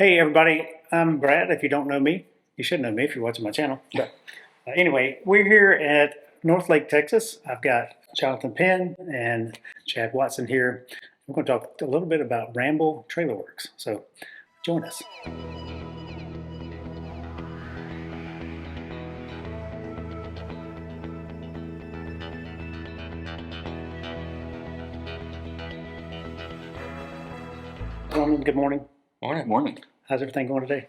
Hey everybody, I'm Brad. If you don't know me, you should know me if you're watching my channel. But anyway, we're here at North Lake, Texas. I've got Jonathan Penn and Chad Watson here. We're going to talk a little bit about Ramble Trailerworks. So join us. Gentlemen, good morning. Morning. How's everything going today?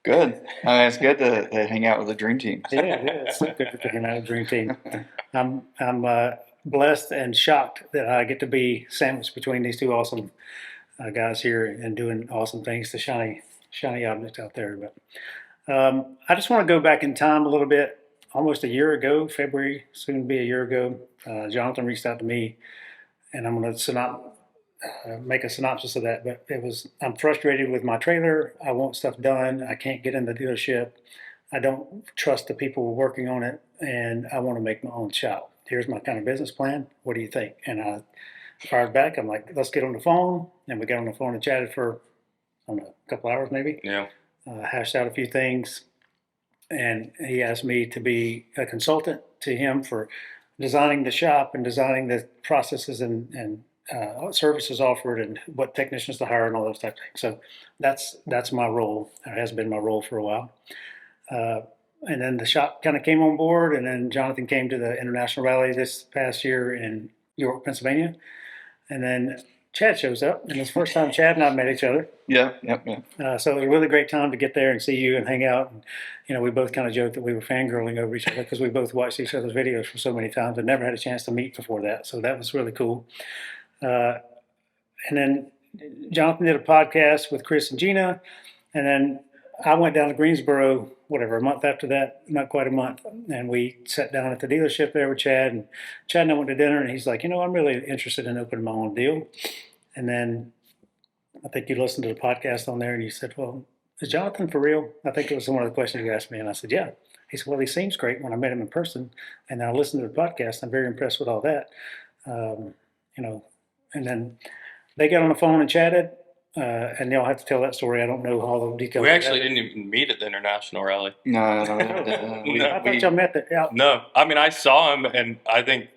Good. It's good to hang out with the dream team. Yeah, it's so good to hang out with the Dream Team. I'm blessed and shocked that I get to be sandwiched between these two awesome guys here and doing awesome things to shiny objects out there. But I just want to go back in time a little bit. Almost a year ago, February, soon to be a year ago, Jonathan reached out to me, and I'm going to make a synopsis of that. But I'm frustrated with my trailer. I want stuff done. I can't get in the dealership. I don't trust the people working on it, and I want to make my own shop. Here's my kind of business plan. What do you think? And I fired back. I'm like, let's get on the phone. And we got on the phone and chatted for, I don't know, a couple hours maybe. Yeah. Hashed out a few things. And he asked me to be a consultant to him for designing the shop and designing the processes and services offered and what technicians to hire and all those type of things. So that's my role. It has been my role for a while. And then the shop kind of came on board, and then Jonathan came to the International Rally this past year in York, Pennsylvania. And then Chad shows up, and it's the first time Chad and I met each other. Yeah. So it was a really great time to get there and see you and hang out. And, we both kind of joked that we were fangirling over each other because we both watched each other's videos for so many times and never had a chance to meet before that. So that was really cool. And then Jonathan did a podcast with Chris and Gina, and then I went down to Greensboro, a month after that, not quite a month, and we sat down at the dealership there with Chad, and Chad and I went to dinner, and he's like, I'm really interested in opening my own deal. And then I think you listened to the podcast on there, and you said, well, is Jonathan for real? I think it was one of the questions you asked me, and I said, yeah. He said, well, he seems great when I met him in person, and I listened to the podcast. I'm very impressed with all that. And then they got on the phone and chatted. And they'll have to tell that story. I don't know all the details. We actually didn't even meet at the International Rally. No. I thought y'all met there. No, I mean, I saw him, and I think,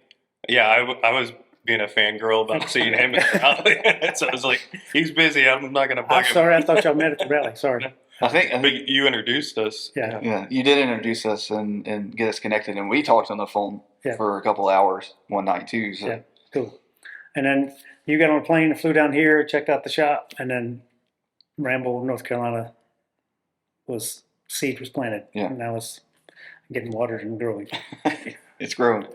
I was being a fangirl about seeing him at the rally. So I was like, he's busy. I'm not going to bug I'm him. sorry. I thought y'all met at the rally. Sorry. I think But you introduced us. Yeah. you did introduce us and get us connected, and we talked on the phone for a couple hours one night too. So. Yeah, cool. And then you got on a plane and flew down here, checked out the shop, and then Ramble, North Carolina, seed was planted. Yeah. And now it's getting watered and growing. It's growing.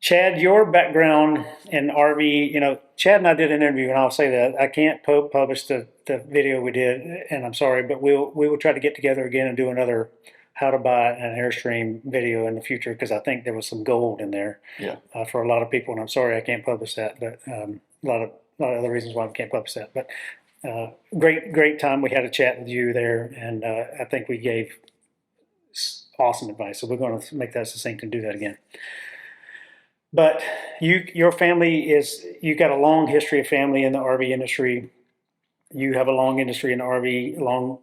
Chad, your background in RV, Chad and I did an interview, and I'll say that I can't publish the video we did, and I'm sorry, but we will try to get together again and do another how to buy an Airstream video in the future, because I think there was some gold in there for a lot of people, and I'm sorry I can't publish that, but a lot of other reasons why we can't publish that. But great time we had a chat with you there, and I think we gave awesome advice. So we're going to make that succinct and do that again. But your family you got a long history of family in the RV industry. You have a long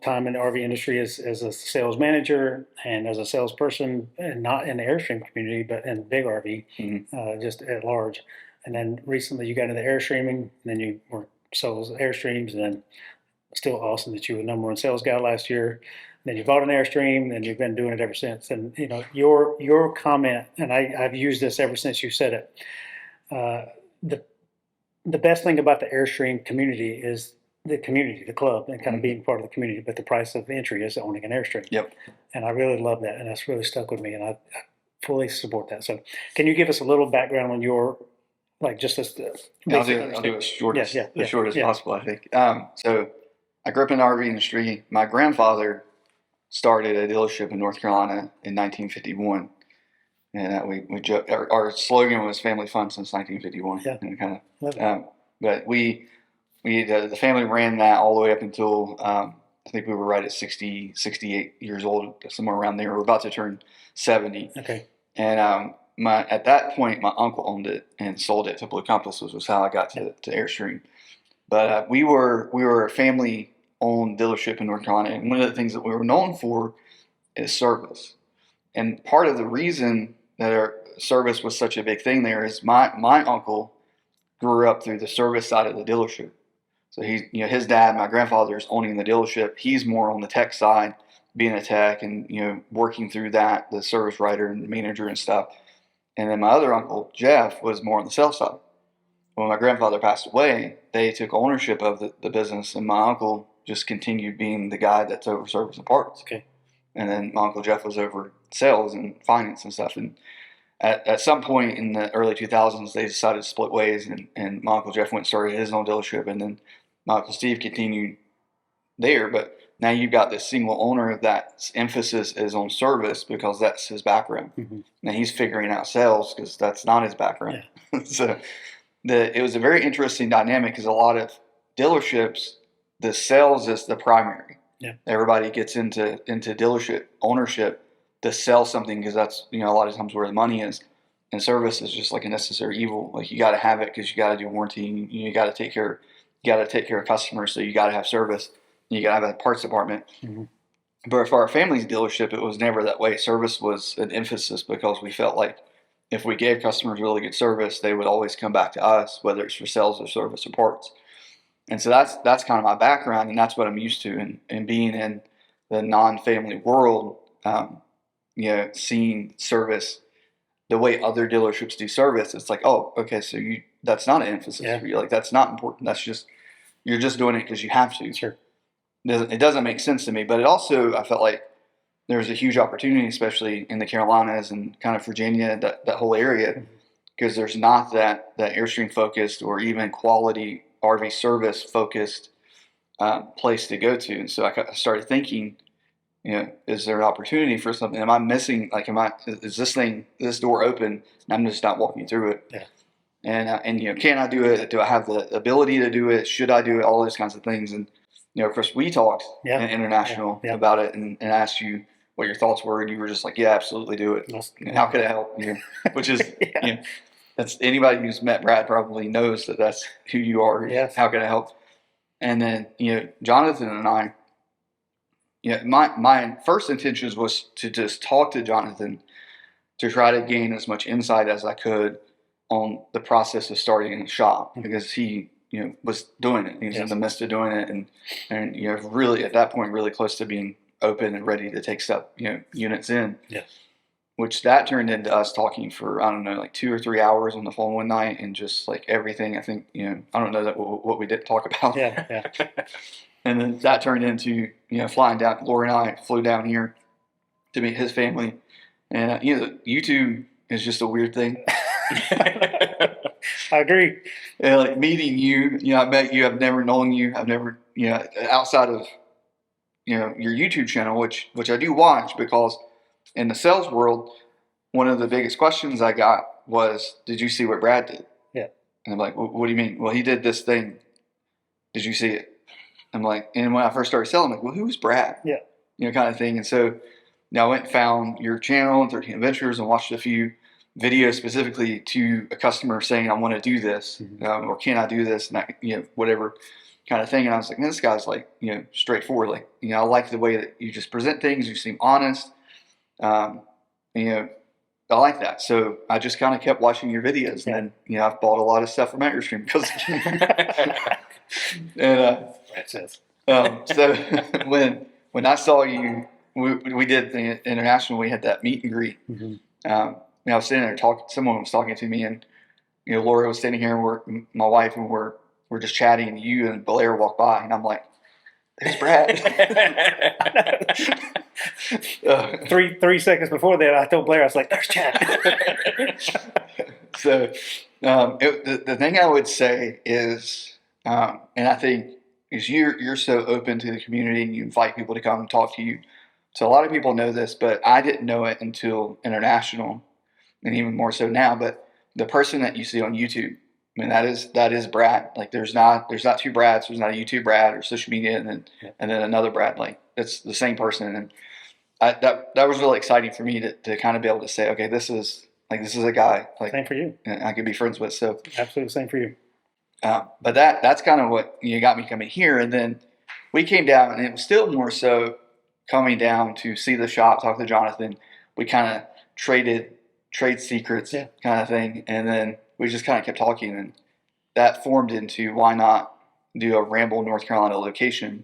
time in the RV industry as a sales manager and as a salesperson, and not in the Airstream community, but in big RV, just at large. And then recently you got into Airstreaming, and then you were sold Airstreams, and then still awesome that you were number one sales guy last year. And then you bought an Airstream, and you've been doing it ever since. And your comment, and I've used this ever since you said it. The best thing about the Airstream community is the community, the club, and kind of being part of the community, but the price of entry is owning an Airstream. Yep. And I really love that, and that's really stuck with me, and I fully support that. So can you give us a little background on your, just as the I'll do it as short as possible, I think. So I grew up in the RV industry. My grandfather started a dealership in North Carolina in 1951. And we joke, our slogan was "Family Fun" since 1951. Yeah. And but the family ran that all the way up until I think we were right at 60, 68 years old, somewhere around there. We're about to turn 70. Okay. And at that point, my uncle owned it and sold it to Blue Compass, which was how I got to Airstream. But we were a family owned dealership in North Carolina. And one of the things that we were known for is service. And part of the reason that our service was such a big thing there is my uncle grew up through the service side of the dealership. So his dad, my grandfather, is owning the dealership. He's more on the tech side, being a tech and, working through that, the service writer and the manager and stuff. And then my other uncle, Jeff, was more on the sales side. When my grandfather passed away, they took ownership of the business, and my uncle just continued being the guy that's over service and parts. Okay. And then my uncle Jeff was over sales and finance and stuff. And at some point in the early 2000s, they decided to split ways, and my uncle Jeff went and started his own dealership, and then my uncle Steve continued there. But now you've got this single owner that emphasis is on service because that's his background. Mm-hmm. Now he's figuring out sales because that's not his background. Yeah. So it was a very interesting dynamic because a lot of dealerships, the sales is the primary. Yeah. Everybody gets into dealership ownership to sell something because that's a lot of times where the money is, and service is just like a necessary evil. Like you got to have it because you got to do warranty. You got to take care of customers, so you got to have service. You got to have a parts department. Mm-hmm. But for our family's dealership, it was never that way. Service was an emphasis because we felt like if we gave customers really good service, they would always come back to us, whether it's for sales or service or parts. And so that's kind of my background, and that's what I'm used to. And being in the non-family world, seeing service the way other dealerships do service, it's like, oh, okay, so that's not an emphasis for you. Like that's not important. That's just you're just doing it because you have to. Sure. It doesn't make sense to me, but it also I felt like there was a huge opportunity, especially in the Carolinas and kind of Virginia, that whole area, because there's not that Airstream focused or even quality RV service focused place to go to. And so I started thinking, is there an opportunity for something? Am I missing? Like, is this door open and I'm just not walking through it? Yeah. And can I do it? Do I have the ability to do it? Should I do it? All those kinds of things. And of course, we talked in International about it and asked you what your thoughts were, and you were just like, "Yeah, absolutely do it." How could it help? Which is, that's anybody who's met Brad probably knows that's who you are. Yes. How can it help? And then Jonathan and I, my first intentions was to just talk to Jonathan to try to gain as much insight as I could on the process of starting a shop, because he was doing it. He was in the midst of doing it, and really at that point really close to being open and ready to take units in. Yes. Which that turned into us talking for, I don't know, like 2 or 3 hours on the phone one night, and just like everything. I think I don't know what we did talk about. Yeah. And then that turned into flying down. Laura and I flew down here to meet his family, and YouTube is just a weird thing. I agree. And like meeting you, I met you. I've never known you. I've never, outside of, your YouTube channel, which I do watch, because in the sales world, one of the biggest questions I got was, "Did you see what Brad did?" Yeah. And I'm like, "What do you mean?" "Well, he did this thing. Did you see it?" I'm like, and when I first started selling, I'm like, "Well, who's Brad?" Yeah. Kind of thing. And so now I went and found your channel and 13 Adventures and watched a few videos specifically to a customer saying, "I want to do this," or "Can I do this?" And whatever kind of thing. And I was like, "Man, this guy's like, straightforward. Like, I like the way that you just present things. You seem honest. I like that." So I just kind of kept watching your videos, and then, I've bought a lot of stuff from Airstream because, and that's it. So when I saw you, we did the International. We had that meet and greet. I was sitting there someone was talking to me, and Laura was standing here, and my wife, and we're just chatting, and you and Blair walked by, and I'm like, "There's Brad." 3 seconds before that, I told Blair, I was like, "There's Chad." So the thing I would say is, and I think is you're so open to the community, and you invite people to come and talk to you. So a lot of people know this, but I didn't know it until International, and even more so now. But the person that you see on YouTube, I mean, that is Brad. Like there's not 2 Brads. There's not a YouTube Brad or social media and then another Brad. Like it's the same person. And that was really exciting for me to kind of be able to say, okay, this is a guy like same for you. I could be friends with. So absolutely same for you. But that's kind of what got me coming here. And then we came down, and it was still more so coming down to see the shop, talk to Jonathan. We kind of trade secrets kind of thing, and then we just kind of kept talking, and that formed into why not do a Ramble, North Carolina location,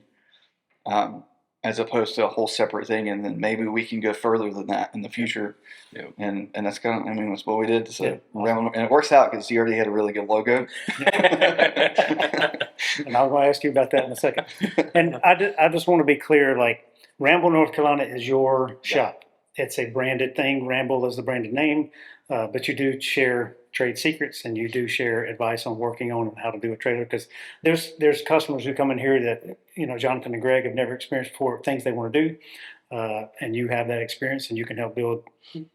as opposed to a whole separate thing, and then maybe we can go further than that in the future. Yeah. And that's kind of, I mean, that's what we did. So Ramble, and it works out because he already had a really good logo. And I was going to ask you about that in a second. And I just want to be clear, like, Ramble, North Carolina is your shop. It's a branded thing. Ramble is the branded name, but you do share trade secrets, and you do share advice on working on how to do a trailer, because there's customers who come in here that, you know, Jonathan and Greg have never experienced before, things they want to do, and you have that experience, and you can help build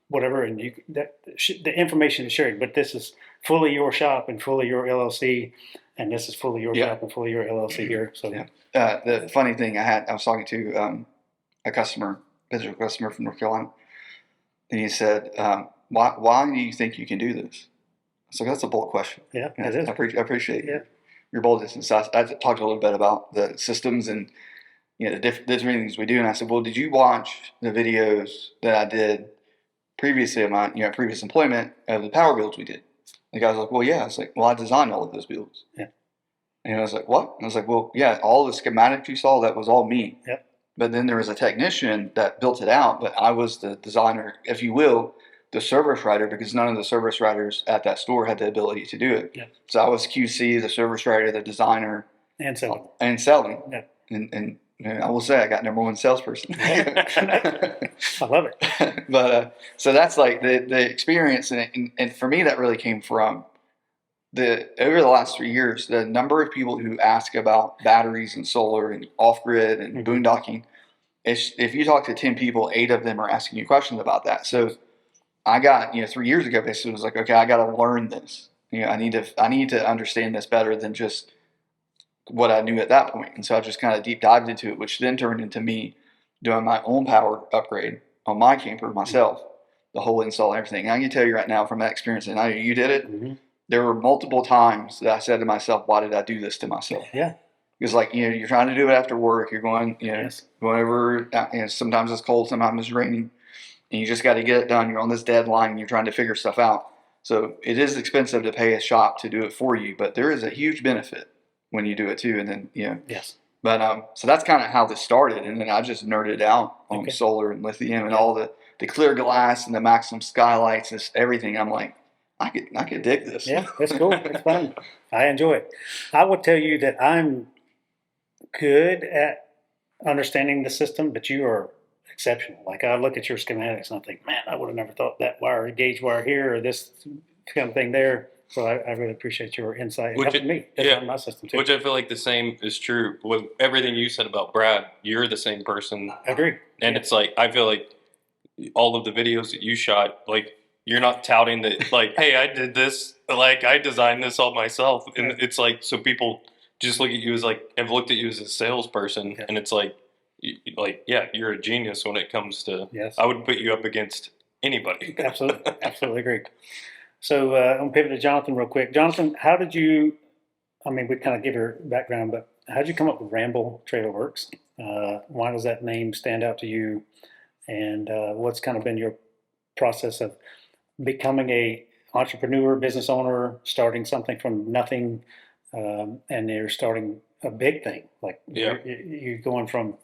whatever, and the information is shared. But this is fully your shop and fully your LLC, and this is fully your shop and fully your LLC here. So the funny thing, I was talking to a potential customer from North Carolina, and he said, why do you think you can do this? So that's a bold question. Yeah, it is. I appreciate your boldness. And so I talked a little bit about the systems and, you know, the different things we do. And I said, well, did you watch the videos that I did previously of my, you know, previous employment of the power builds we did? The guy was like, well, yeah. I was like, well, I designed all of those builds. Yeah. And I was like, what? And I was like, well, yeah, all the schematics you saw, that was all me. Yep. But then there was a technician that built it out, but I was the designer, if you will, the service writer, because none of the service writers at that store had the ability to do it. Yeah. So I was QC, the service writer, the designer, and selling. Yeah. And I will say I got #1 salesperson. I love it. But so that's like the experience, and for me that really came from over the last 3 years, the number of people who ask about batteries and solar and off grid and boondocking. If you talk to 10 people, 8 of them are asking you questions about that. So I got, 3 years ago, basically was like, okay, I got to learn this. I need to understand this better than just what I knew at that point. And so I just kind of deep dived into it, which then turned into me doing my own power upgrade on my camper myself, the whole install and everything. And I can tell you right now from that experience, and I know you did it, there were multiple times that I said to myself, why did I do this to myself? Yeah. Because you're trying to do it after work. You're going, going over, sometimes it's cold, sometimes it's raining. And you just got to get it done. You're on this deadline and you're trying to figure stuff out. So it is expensive to pay a shop to do it for you, but there is a huge benefit when you do it too. And then, Yes. But so that's kind of how this started. And then I just nerded out on solar and lithium and all the clear glass and the maximum skylights and everything. I'm like, I could dig this. Yeah, it's cool. It's fun. I enjoy it. I will tell you that I'm good at understanding the system, but you are exceptional. Like, I look at your schematics and I think, man, I would have never thought that gauge wire here or this kind of thing there. So I really appreciate your insight. It helps me design my system too. Which I feel like the same is true with everything you said about Brad. You're the same person. I agree. And it's like, I feel like all of the videos that you shot, like, you're not touting that, like, hey, I did this, like, I designed this all myself. And it's like, so people just look at you as like, have looked at you as a salesperson. Yeah. And it's like, you're a genius when it comes to, I would put you up against anybody. Absolutely. Absolutely agree. So I'm going to pivot to Jonathan real quick. Jonathan, how did you, we kind of give your background, but how did you come up with Ramble Trailerworks? Why does that name stand out to you? And what's kind of been your process of becoming a entrepreneur, business owner, starting something from nothing, and you're starting a big thing. Like you're going from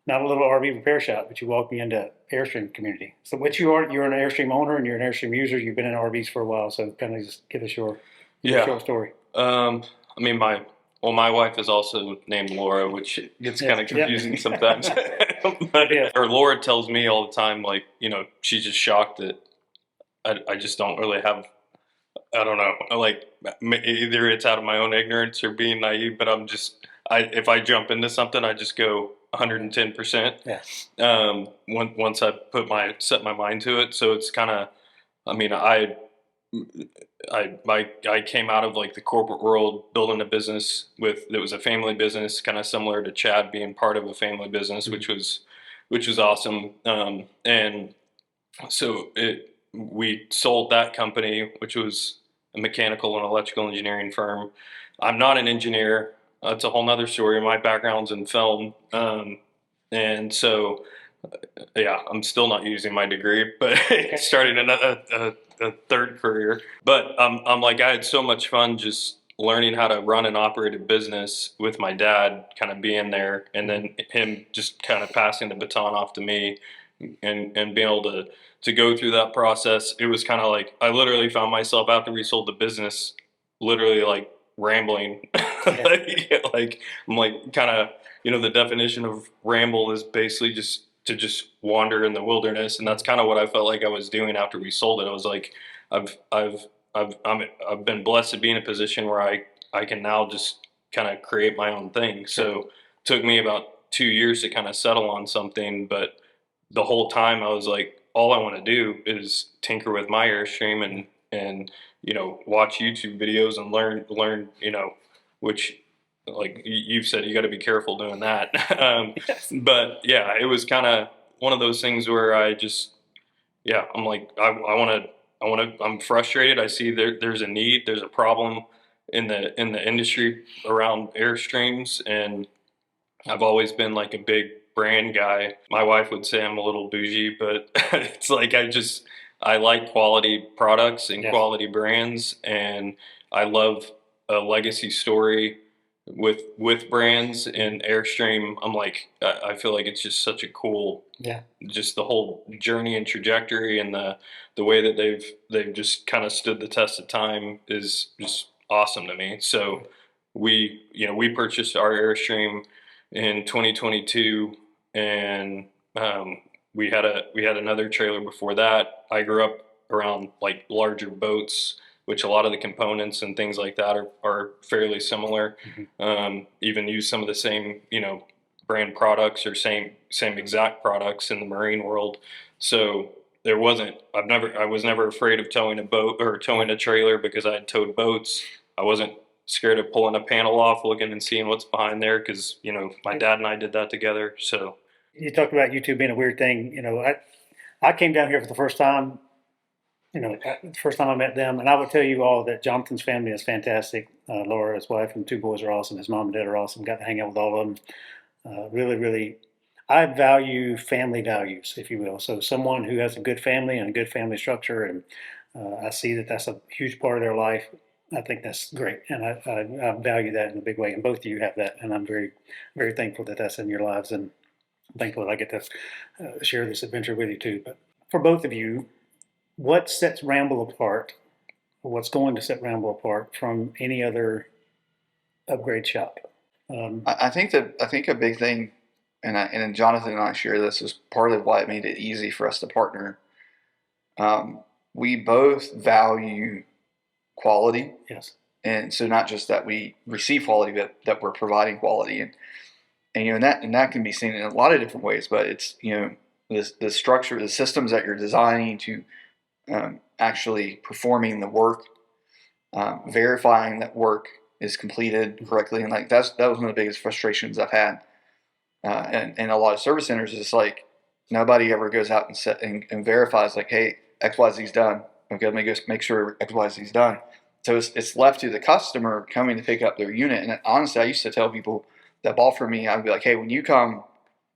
not a little RV repair shop, but you walked me into Airstream community. So you're an Airstream owner and you're an Airstream user. You've been in RVs for a while, so kind of just give us your short story. My wife is also named Laura, which gets kind of confusing sometimes. But Laura tells me all the time, like, she's just shocked that I just don't really have, I don't know, like, either it's out of my own ignorance or being naive, but if I jump into something, I just go 110%. Yeah. Once I set my mind to it. So it's kind of, I came out of like the corporate world, building a business that was a family business, kind of similar to Chad being part of a family business, which was awesome. And so we sold that company, which was a mechanical and electrical engineering firm. I'm not an engineer. that's a whole nother story. My background's in film. And so, yeah, I'm still not using my degree, but starting a third career. But I'm like, I had so much fun just learning how to run and operate a business with my dad, kind of being there, and then him just kind of passing the baton off to me, and being able to go through that process. It was kind of like I literally found myself after we sold the business, literally like rambling, like I'm like kind of, the definition of ramble is basically just to just wander in the wilderness, and that's kind of what I felt like I was doing after we sold it. I was like, I've been blessed to be in a position where I can now just kind of create my own thing. So it took me about 2 years to kind of settle on something, but the whole time I was like, all I want to do is tinker with my Airstream and watch YouTube videos and learn, which, like you've said, you got to be careful doing that. Yes. But yeah, it was kind of one of those things where I just, I'm like, I'm frustrated. I see there's a need, there's a problem in the industry around Airstreams, and I've always been like a big brand guy. My wife would say I'm a little bougie, but it's like I like quality products and quality brands, and I love a legacy story with brands. And Airstream, I'm like, I feel like it's just such a cool, just the whole journey and trajectory, and the way that they've just kind of stood the test of time is just awesome to me. So we purchased our Airstream in 2022, and we had another trailer before that. I grew up around like larger boats, which a lot of the components and things like that are fairly similar. Even use some of the same brand products or same exact products in the marine world. So I was never afraid of towing a boat or towing a trailer because I had towed boats. I wasn't scared of pulling a panel off, looking and seeing what's behind there, because my dad and I did that together. So you talked about YouTube being a weird thing. I came down here for the first time. The first time I met them, and I would tell you all that Jonathan's family is fantastic. Laura, his wife, and 2 boys are awesome. His mom and dad are awesome. Got to hang out with all of them. Really, really, I value family values, if you will. So someone who has a good family and a good family structure, and I see that that's a huge part of their life. I think that's great, and I value that in a big way. And both of you have that, and I'm very, very thankful that that's in your lives, and I'm thankful that I get to share this adventure with you too. But for both of you, what sets Ramble apart? What's going to set Ramble apart from any other upgrade shop? I think a big thing, and Jonathan and I share this, is part of why it made it easy for us to partner. We both value quality. Yes. And so not just that we receive quality, but that we're providing quality, and that can be seen in a lot of different ways. But it's the structure, the systems that you're designing to actually performing the work, verifying that work is completed correctly, and like that was one of the biggest frustrations I've had, and a lot of service centers is like nobody ever goes out and verifies like, hey, XYZ's done. Okay, let me go make sure XYZ's done. So it's left to the customer coming to pick up their unit. And honestly, I used to tell people that bought from me, I'd be like, hey, when you come,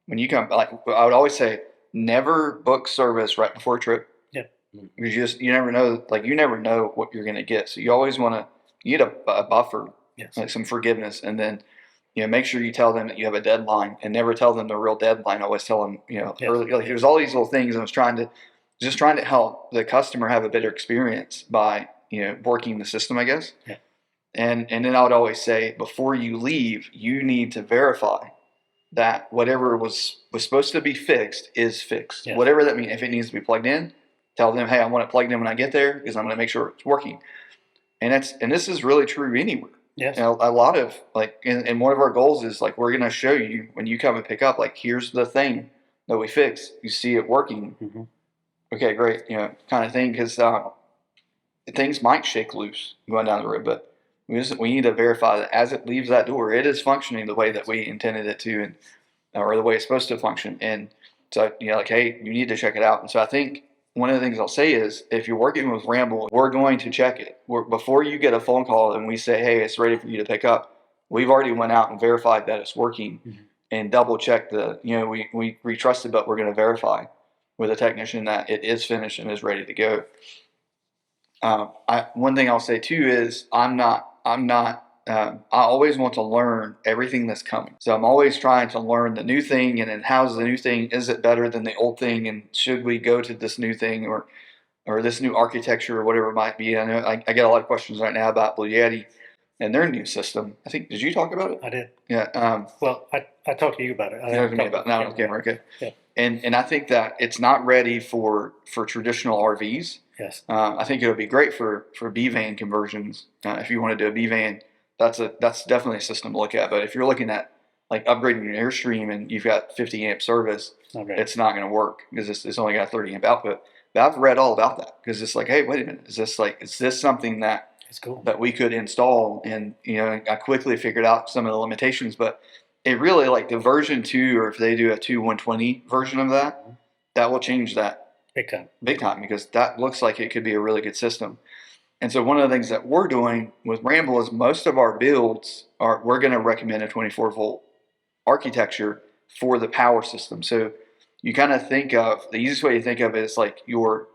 like I would always say, never book service right before a trip. Yep. You never know, like you never know what you're going to get. So you always you need a buffer, like some forgiveness, and then make sure you tell them that you have a deadline, and never tell them the real deadline. Always tell them early. Like there's all these little things. I was trying to help the customer have a better experience by working the system, I guess. Yeah. And then I would always say, before you leave, you need to verify that whatever was supposed to be fixed is fixed. Yeah. Whatever that means. If it needs to be plugged in, tell them, hey, I want it plugged in when I get there because I'm going to make sure it's working. And this is really true anywhere. Yes. A lot of and one of our goals is like, we're going to show you when you come and pick up, like, here's the thing that we fixed. You see it working. Mm-hmm. Okay, great. Kind of thing, because things might shake loose going down the road, but we need to verify that as it leaves that door, it is functioning the way that we intended it to, or the way it's supposed to function. And so, like, hey, you need to check it out. And so I think one of the things I'll say is, if you're working with Ramble, we're going to check it. Before you get a phone call and we say, hey, it's ready for you to pick up, we've already went out and verified that it's working, and double checked we trusted, but we're going to verify with a technician that it is finished and is ready to go. One thing I'll say too is I always want to learn everything that's coming. So I'm always trying to learn the new thing, and then how's the new thing? Is it better than the old thing? And should we go to this new thing or this new architecture or whatever it might be? I know I get a lot of questions right now about Blue Yeti and their new system. I think, did you talk about it? I did. Yeah. Well, I talked to you about it. You talked to me about it now on camera, okay. Yeah. And I think that it's not ready for traditional RVs. Yes. I think it would be great for B-van conversions. If you want to do a B-van, that's definitely a system to look at. But if you're looking at like upgrading your Airstream and you've got 50 amp service, it's not going to work because it's only got 30 amp output. But I've read all about that because it's like, hey, wait a minute, is this something that cool that we could install? And I quickly figured out some of the limitations, but it really, like the version 2, or if they do a 120 version of that, that will change that big time because that looks like it could be a really good system. And so one of the things that we're doing with Ramble is most of our builds we're going to recommend a 24 volt architecture for the power system. So you kind of think of, the easiest way to think of it is like your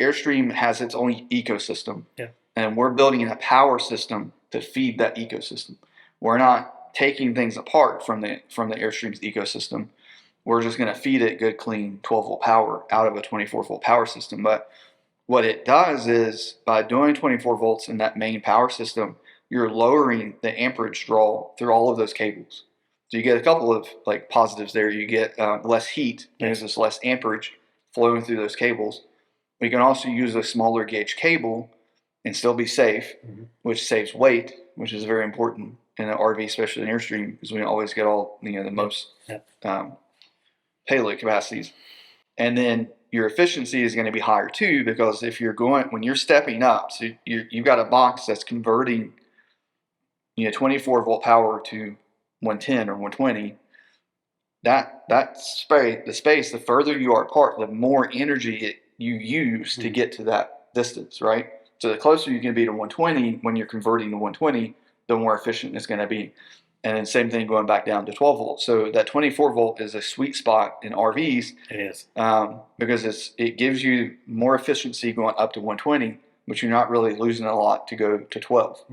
Airstream has its own ecosystem. Yeah. And we're building a power system to feed that ecosystem. We're not taking things apart from the Airstream's ecosystem. We're just going to feed it good, clean 12 volt power out of a 24 volt power system. But what it does is by doing 24 volts in that main power system, you're lowering the amperage draw through all of those cables. So you get a couple of like positives there. You get less heat because there's less amperage flowing through those cables. We can also use a smaller gauge cable and still be safe, which saves weight, which is very important in an RV, especially in Airstream, because we don't always get all the most payload capacities. And then your efficiency is going to be higher too, because when you're stepping up, so you've got a box that's converting 24 volt power to 110 or 120. The space, the further you are apart, the more energy you use to get to that distance, right? So the closer you can be to 120 when you're converting to 120, the more efficient it's going to be. And then same thing going back down to 12 volts. So that 24 volt is a sweet spot in RVs. It is. Because it gives you more efficiency going up to 120, but you're not really losing a lot to go to 12.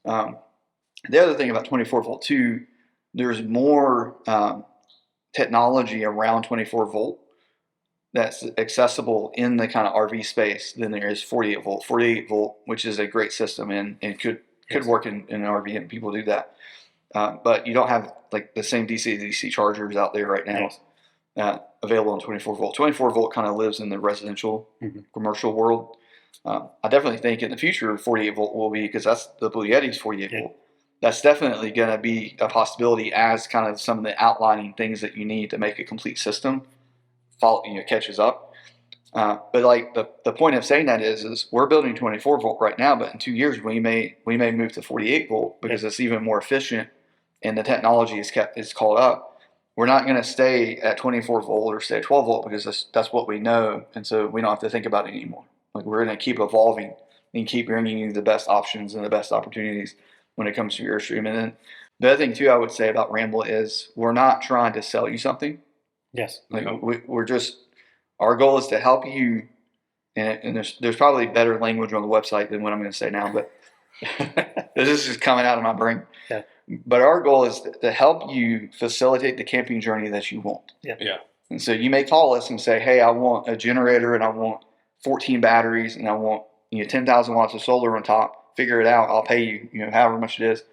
The other thing about 24 volt too, there's more technology around 24 volt that's accessible in the kind of RV space than there is 48 volt. 48 volt, which is a great system and could work in an RV, and people do that. But you don't have like the same DC to DC chargers out there right now available in 24 volt. 24 volt kind of lives in the residential commercial world. I definitely think in the future 48 volt will be, because that's the Blue Yeti's 48 volt. That's definitely going to be a possibility as kind of some of the outlining things that you need to make a complete system catches up. But like the point of saying that is we're building 24 volt right now, but in 2 years we may move to 48 volt because it's even more efficient and the technology is caught up. We're not going to stay at 24 volt or stay at 12 volt because that's what we know, and so we don't have to think about it anymore. Like we're going to keep evolving and keep bringing you the best options and the best opportunities when it comes to your Airstream. And then the other thing too I would say about Ramble is we're not trying to sell you something. Yes. Like we're just, our goal is to help you, and there's probably better language on the website than what I'm going to say now, but this is just coming out of my brain. Yeah. But our goal is to help you facilitate the camping journey that you want. Yeah. And so you may call us and say, hey, I want a generator and I want 14 batteries and I want 10,000 watts of solar on top. Figure it out. I'll pay you, however much it is.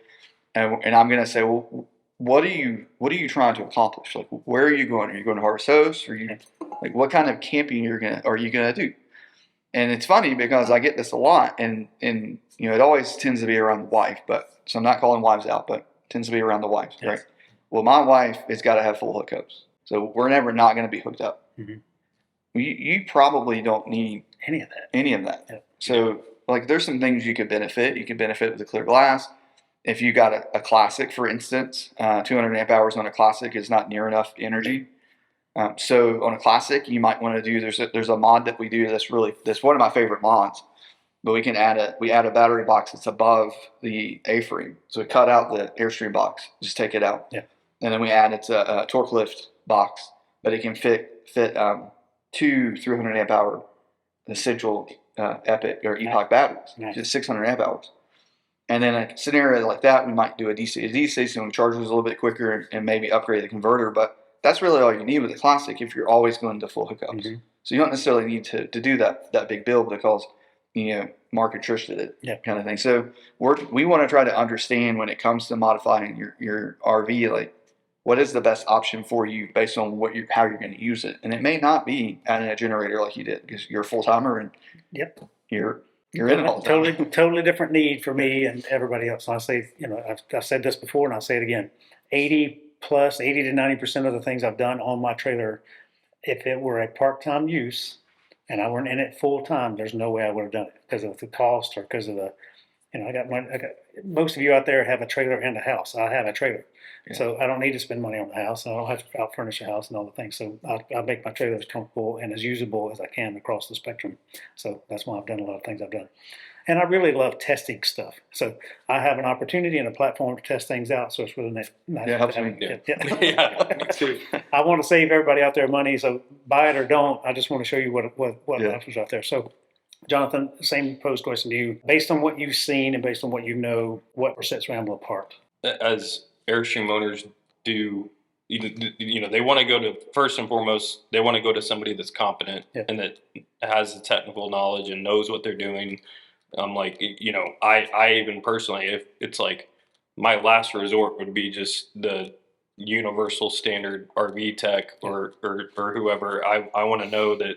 And I'm going to say, well, what are you trying to accomplish? Like, where are you going? Are you going to Harvest Host? Like, what kind of camping are you gonna do? And it's funny because I get this a lot, and it always tends to be around the wife. So I'm not calling wives out, but it tends to be around the wife, yes. Right? Well, my wife has got to have full hookups, so we're never not going to be hooked up. You probably don't need any of that. Yeah. So like, there's some things you could benefit. You could benefit with the clear glass. If you got a Classic, for instance, 200 amp hours on a Classic is not near enough energy. So on a Classic, you might want to do, there's a mod that we do that's one of my favorite mods. but we add a battery box that's above the A-frame. So we cut out the Airstream box, just take it out. Yeah. And then we add it's a torque lift box, but it can fit 2 300 amp hour essential Epic or Epoch batteries, just 600 amp hours. And then a scenario like that, we might do a DC to DC, so we charge those a little bit quicker and maybe upgrade the converter. But that's really all you need with the Classic if you're always going to full hookups. Mm-hmm. So you don't necessarily need to do that big build because, Mark and Trish did it, kind of thing. So we want to try to understand when it comes to modifying your RV, like what is the best option for you based on how you're going to use it. And it may not be adding a generator like you did because you're a full timer and you're in it all the time. Totally different need for me and everybody else. And I say, I've said this before and I'll say it again. 80 to 90% of the things I've done on my trailer, if it were a part-time use and I weren't in it full-time, there's no way I would have done it because of the cost or because of the, I got most of you out there have a trailer and a house. I have a trailer. Yeah. So I don't need to spend money on the house. I don't have to out-furnish a house and all the things. So I make my trailer as comfortable and as usable as I can across the spectrum. So that's why I've done a lot of things I've done. And I really love testing stuff. So I have an opportunity and a platform to test things out. So it's really nice. Yeah, helps me. Yeah, me too. I want to save everybody out there money. So buy it or don't. I just want to show you what options are out there. So Jonathan, same pose question to you. Based on what you've seen and based on what you know, what sets Ramble apart? As Airstream owners do, they want to go to, first and foremost, they want to go to somebody that's competent and that has the technical knowledge and knows what they're doing. I'm like, I even personally, if it's like my last resort would be just the universal standard RV tech or whoever. I want to know that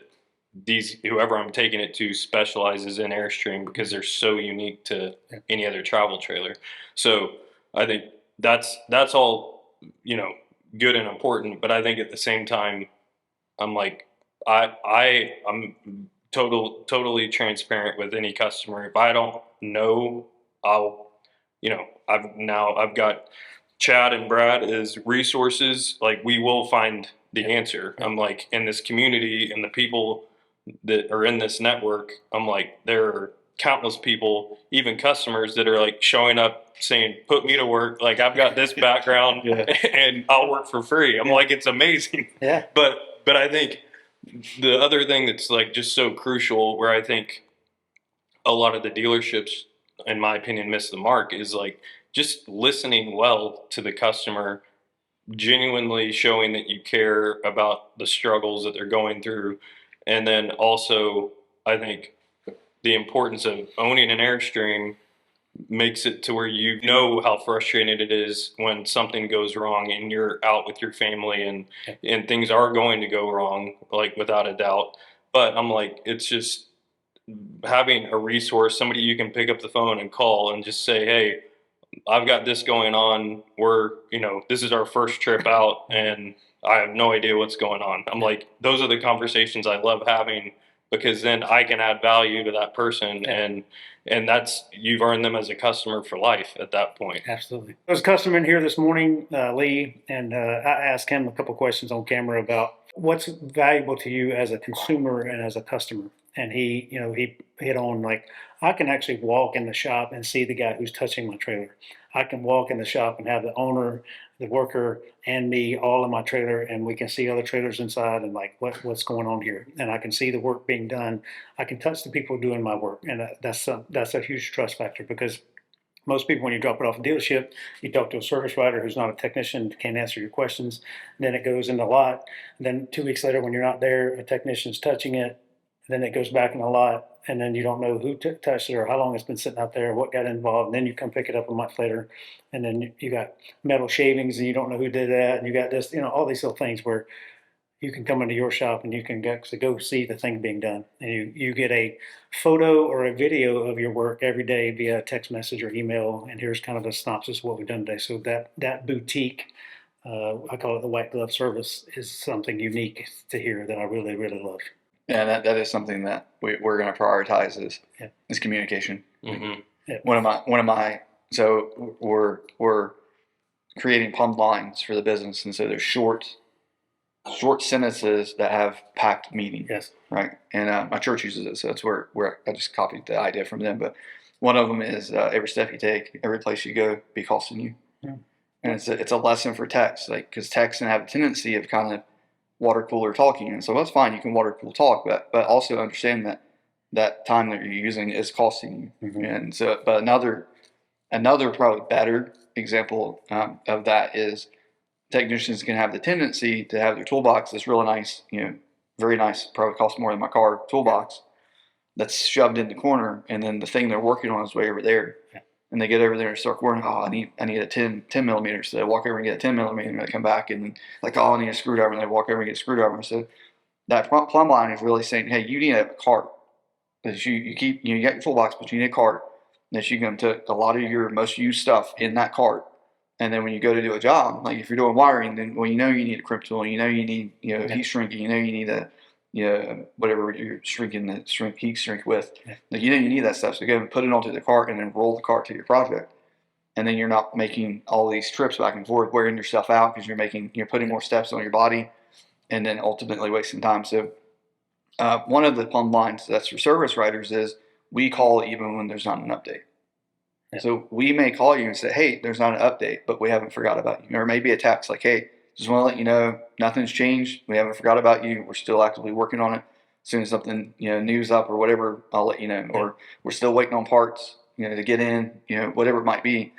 whoever I'm taking it to specializes in Airstream because they're so unique to any other travel trailer. So I think that's all, good and important. But I think at the same time, I'm like, I'm totally transparent with any customer. If I don't know, I've got Chad and Brad as resources. Like we will find the answer. I'm like, in this community and the people that are in this network, I'm like, there are countless people, even customers that are like showing up saying, put me to work. Like I've got this background and I'll work for free. I'm like, it's amazing. Yeah. But I think the other thing that's like just so crucial where I think a lot of the dealerships, in my opinion, miss the mark is like just listening well to the customer, genuinely showing that you care about the struggles that they're going through. And then also, I think the importance of owning an Airstream makes it to where you know how frustrating it is when something goes wrong and you're out with your family and things are going to go wrong, like without a doubt. But I'm like, it's just having a resource, somebody you can pick up the phone and call and just say, hey, I've got this going on. This is our first trip out and I have no idea what's going on. I'm like, those are the conversations I love having because then I can add value to that person and that's, you've earned them as a customer for life at that point. Absolutely. There was a customer in here this morning, Lee, and I asked him a couple questions on camera about what's valuable to you as a consumer and as a customer. And he hit on like, I can actually walk in the shop and see the guy who's touching my trailer. I can walk in the shop and have the owner, the worker, and me all in my trailer, and we can see other trailers inside and like what's going on here. And I can see the work being done. I can touch the people doing my work, and that's a huge trust factor because most people, when you drop it off a dealership, you talk to a service writer who's not a technician, can't answer your questions. Then it goes in the lot. And then 2 weeks later, when you're not there, a technician's touching it. Then it goes back in the lot, and then you don't know who touched it or how long it's been sitting out there, what got involved. And then you come pick it up a month later, and then you got metal shavings, and you don't know who did that. And you got this, all these little things where you can come into your shop and you can go see the thing being done. And you get a photo or a video of your work every day via text message or email. And here's kind of a synopsis of what we've done today. So that boutique, I call it the white glove service, is something unique to here that I really, really love. Yeah, that is something that we're going to prioritize is communication. Mm-hmm. Yeah. One of my so we're creating pumped lines for the business, and so they're short, short sentences that have packed meaning. Yes. Right. And my church uses it, so that's where I just copied the idea from them. But one of them is every step you take, every place you go, be costing you. Mm. And it's a lesson for text, like, because text can have a tendency of kind of water cooler talking, and so that's fine. You can water cool talk, but also understand that time that you're using is costing you. Mm-hmm. And so, but another probably better example of that is technicians can have the tendency to have their toolbox, this really nice, very nice, probably costs more than my car toolbox, that's shoved in the corner, and then the thing they're working on is way over there. Yeah. And they get over there and start working. Oh, I need a 10 millimeter. So they walk over and get a 10 millimeter, and they come back and like, oh, I need a screwdriver, and they walk over and get a screwdriver. So that plumb line is really saying, hey, you need a cart. That you got your toolbox, but you need a cart that you can put a lot of your most used stuff in that cart. And then when you go to do a job, like if you're doing wiring, then you need a crimp tool, you need heat shrinking, you need a whatever you're heat shrink with. Yeah. Like, you need that stuff. So go and put it onto the cart and then roll the cart to your project. And then you're not making all these trips back and forth, wearing yourself out because you're putting more steps on your body, and then ultimately wasting time. So one of the plumb lines that's for service writers is we call even when there's not an update. Yeah. So we may call you and say, hey, there's not an update, but we haven't forgot about you. Or maybe a text like, hey, just want to let you know nothing's changed. We haven't forgot about you. We're still actively working on it. As soon as something news up or whatever, I'll let you know. Yeah. Or we're still waiting on parts to get in, whatever it might be.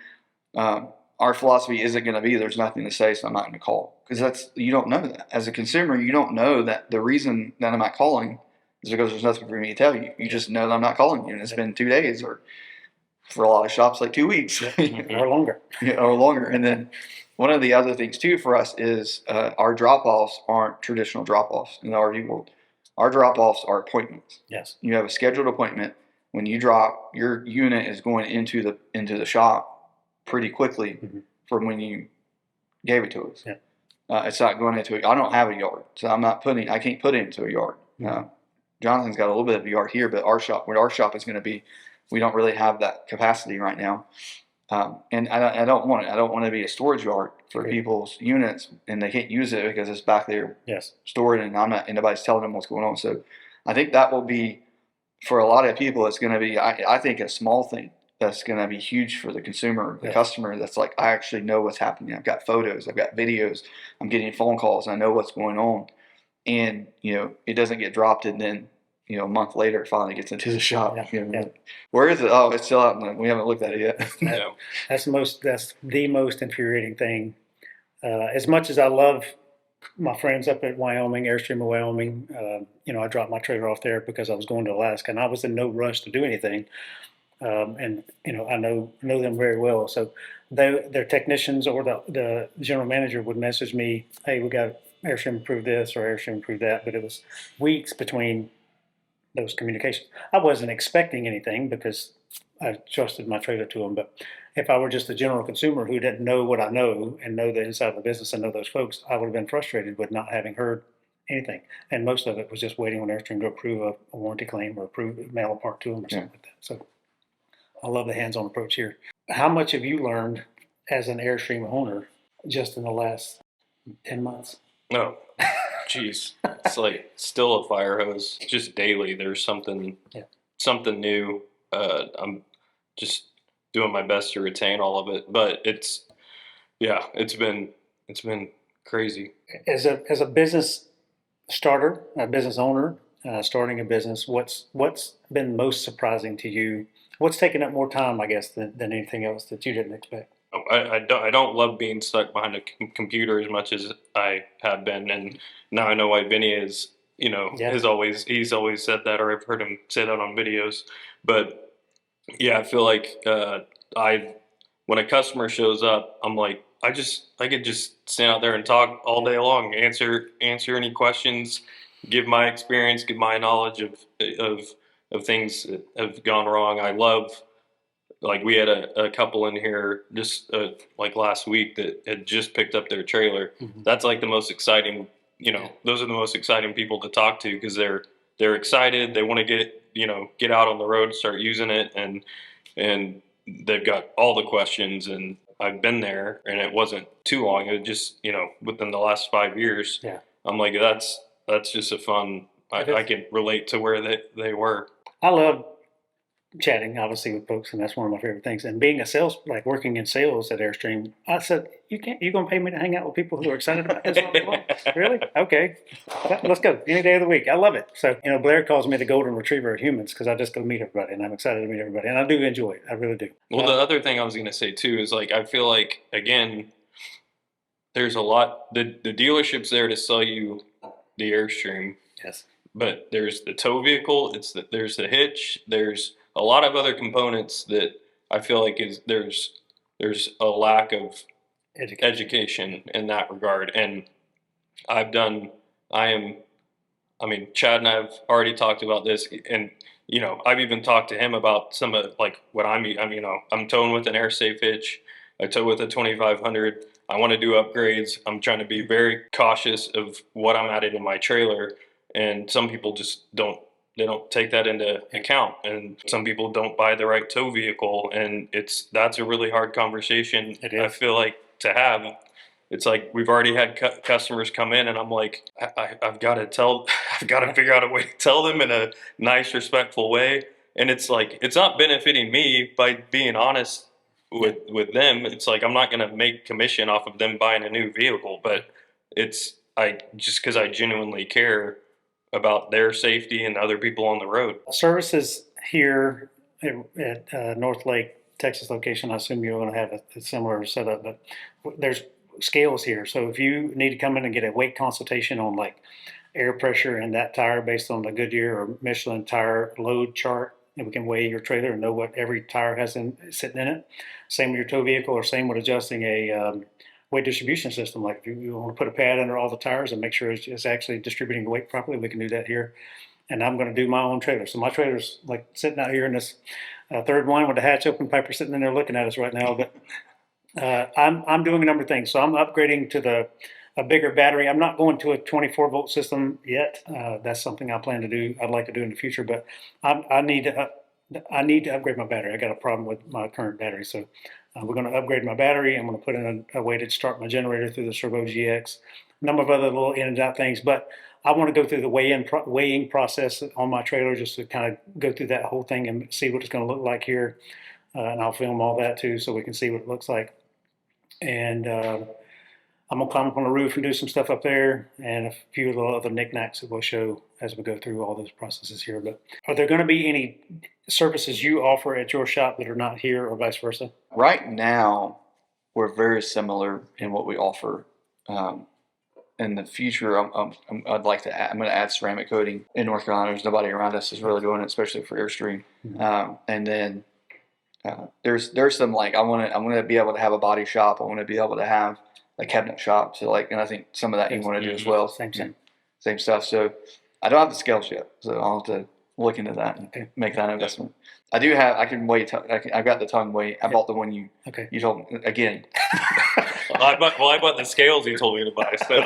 Our philosophy isn't going to be there's nothing to say, so I'm not going to call, because you don't know that as a consumer. You don't know that the reason that I'm not calling is because there's nothing for me to tell you. You just know that I'm not calling you, and it's been 2 days, or for a lot of shops like 2 weeks or longer. Or longer. And then one of the other things too for us is our drop-offs aren't traditional drop-offs in the RV world. Our drop-offs are appointments. Yes. You have a scheduled appointment. When you drop, your unit is going into the shop pretty quickly from when you gave it to us. Yeah. It's not going into I don't have a yard, so I can't put it into a yard. Jonathan's got a little bit of a yard here, but where our shop is going to be, we don't really have that capacity right now. And I don't want it. I don't want to be a storage yard for people's units, and they can't use it because it's back there stored, and nobody's telling them what's going on. So I think that will be, for a lot of people, it's going to be, I think, a small thing that's going to be huge for the consumer, the customer. That's like, I actually know what's happening. I've got photos, I've got videos, I'm getting phone calls, I know what's going on. And, it doesn't get dropped, and then, a month later it finally gets into the shop. Where is it? Oh, it's still out, and we haven't looked at it yet. That's the most infuriating thing. As much as I love my friends up at Wyoming, Airstream of Wyoming, I dropped my trailer off there because I was going to Alaska, and I was in no rush to do anything. And I know them very well. So their technicians or the general manager would message me, hey, we got Airstream approved this or Airstream approved that, but it was weeks between those communications. I wasn't expecting anything because I trusted my trailer to them. But if I were just a general consumer who didn't know what I know and know the inside of the business and know those folks, I would have been frustrated with not having heard anything. And most of it was just waiting on Airstream to approve a warranty claim or mail a part to them or something like that. So I love the hands-on approach here. How much have you learned as an Airstream owner just in the last 10 months? No. Jeez. It's like still a fire hose. Just daily there's something new. I'm just doing my best to retain all of it. But it's been crazy. As a business starter, a business owner, starting a business, what's been most surprising to you? What's taken up more time, I guess, than anything else that you didn't expect? I don't love being stuck behind a computer as much as I have been, and now I know why Vinny is. He's always said that, or I've heard him say that on videos. But I feel like when a customer shows up, I'm like, I could just stand out there and talk all day long, answer any questions, give my experience, give my knowledge of things that have gone wrong. I love, like, we had a couple in here just like last week that had just picked up their trailer. Mm-hmm. That's like the most exciting, those are the most exciting people to talk to, because they're excited. They want to get out on the road, start using it, and they've got all the questions. And I've been there, and it wasn't too long. It was just, within the last 5 years. Yeah. I'm like, that's just a fun. I can relate to where they were. I love chatting, obviously, with folks, and that's one of my favorite things. And being a sales, like working in sales at Airstream, I said, you're going to pay me to hang out with people who are excited about this all day long? Really? Okay. Let's go. Any day of the week. I love it. So, Blair calls me the golden retriever of humans because I just go meet everybody, and I'm excited to meet everybody. And I do enjoy it. I really do. Well, the other thing I was going to say, too, is like, I feel like, again, there's a lot, the dealership's there to sell you the Airstream. Yes. But there's the tow vehicle, there's the hitch, there's a lot of other components that I feel like there's a lack of education in that regard. And Chad and I have already talked about this, and I've even talked to him about some of like what I'm towing with an AirSafe hitch. I tow with a 2500. I want to do upgrades. I'm trying to be very cautious of what I'm adding in my trailer. And some people just don't take that into account. And some people don't buy the right tow vehicle. And that's a really hard conversation, I feel like, to have. It's like we've already had customers come in, and I'm like, I've got to figure out a way to tell them in a nice, respectful way. And it's like, it's not benefiting me by being honest with them. It's like, I'm not going to make commission off of them buying a new vehicle, but just because I genuinely care about their safety and other people on the road. Services here at North Lake, Texas location, I assume you're going to have a similar setup, but there's scales here. So if you need to come in and get a weight consultation on like air pressure in that tire based on the Goodyear or Michelin tire load chart, and we can weigh your trailer and know what every tire has sitting in it. Same with your tow vehicle, or same with adjusting a weight distribution system. Like if you want to put a pad under all the tires and make sure it's actually distributing the weight properly, we can do that here. And I'm going to do my own trailer. So my trailer's like sitting out here in this third one with the hatch open. Piper's sitting in there looking at us right now. But I'm doing a number of things. So I'm upgrading to a bigger battery. I'm not going to a 24 volt system yet. That's something I plan to do. I'd like to do in the future, but I need to upgrade my battery. I got a problem with my current battery. So we're going to upgrade my battery. I'm going to put in a way to start my generator through the Servo GX. A number of other little in and out things, but I want to go through the weighing process on my trailer just to kind of go through that whole thing and see what it's going to look like here. And I'll film all that too so we can see what it looks like. And I'm going to climb up on the roof and do some stuff up there and a few of the other knickknacks that we'll show as we go through all those processes here. But are there going to be any services you offer at your shop that are not here or vice versa? Right now, we're very similar in what we offer. In the future, I'm going to add ceramic coating in North Carolina. There's nobody around us that's really doing it, especially for Airstream. Mm-hmm. And then there's some like I want to be able to have a body shop. I want to be able to have a cabinet shop. So like, and I think some of that you want to do as well. Same stuff. So I don't have the scales yet, so I'll have to look into that and make that investment. I do have. I can weigh. I've got the tongue weight. I bought the one you told me again. I bought the scales you told me to buy. So,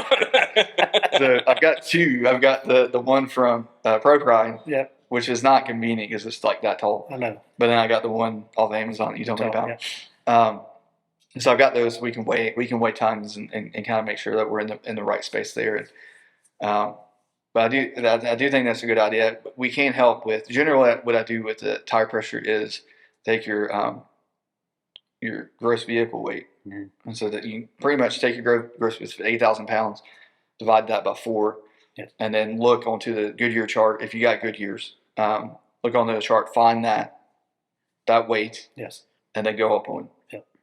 so I've got two. I've got the one from Pro Pride, which is not convenient because it's like that tall. I know. But then I got the one off Amazon that you told me about. Yeah. So I've got those. We can weigh tons and kind of make sure that we're in the right space there. But I do think that's a good idea. We can help with generally what I do with the tire pressure is take your gross vehicle weight, and so that you pretty much take your gross weight 8,000 pounds, divide that by 4, and then look onto the Goodyear chart. If you got Goodyears, look on the chart, find that weight, and then go up on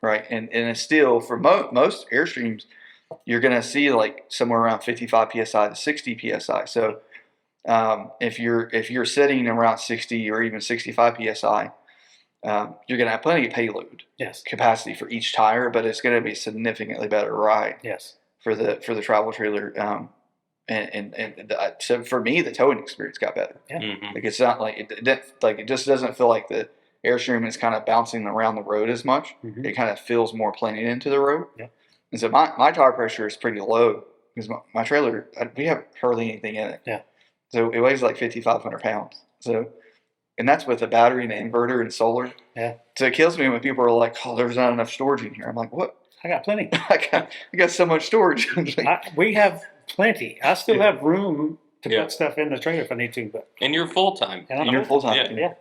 right. And it's still for most Airstreams, you're going to see like somewhere around 55 psi to 60 psi. So if you're sitting around 60 or even 65 psi, you're going to have plenty of payload capacity for each tire, but it's going to be significantly better ride for the travel trailer. So for me, the towing experience got better. Like it's not like it just doesn't feel like the Airstream is kind of bouncing around the road as much. It kind of feels more planted into the road. And so my tire pressure is pretty low because my trailer, we have hardly anything in it. So it weighs like 5,500 pounds. So, and that's with a battery and an inverter and solar. So it kills me when people are like, "Oh, there's not enough storage in here." I'm like, "What? I got plenty. I got so much storage." We have plenty. I still have room to put stuff in the trailer if I need to. But and you're full time. And you're full time. Yeah.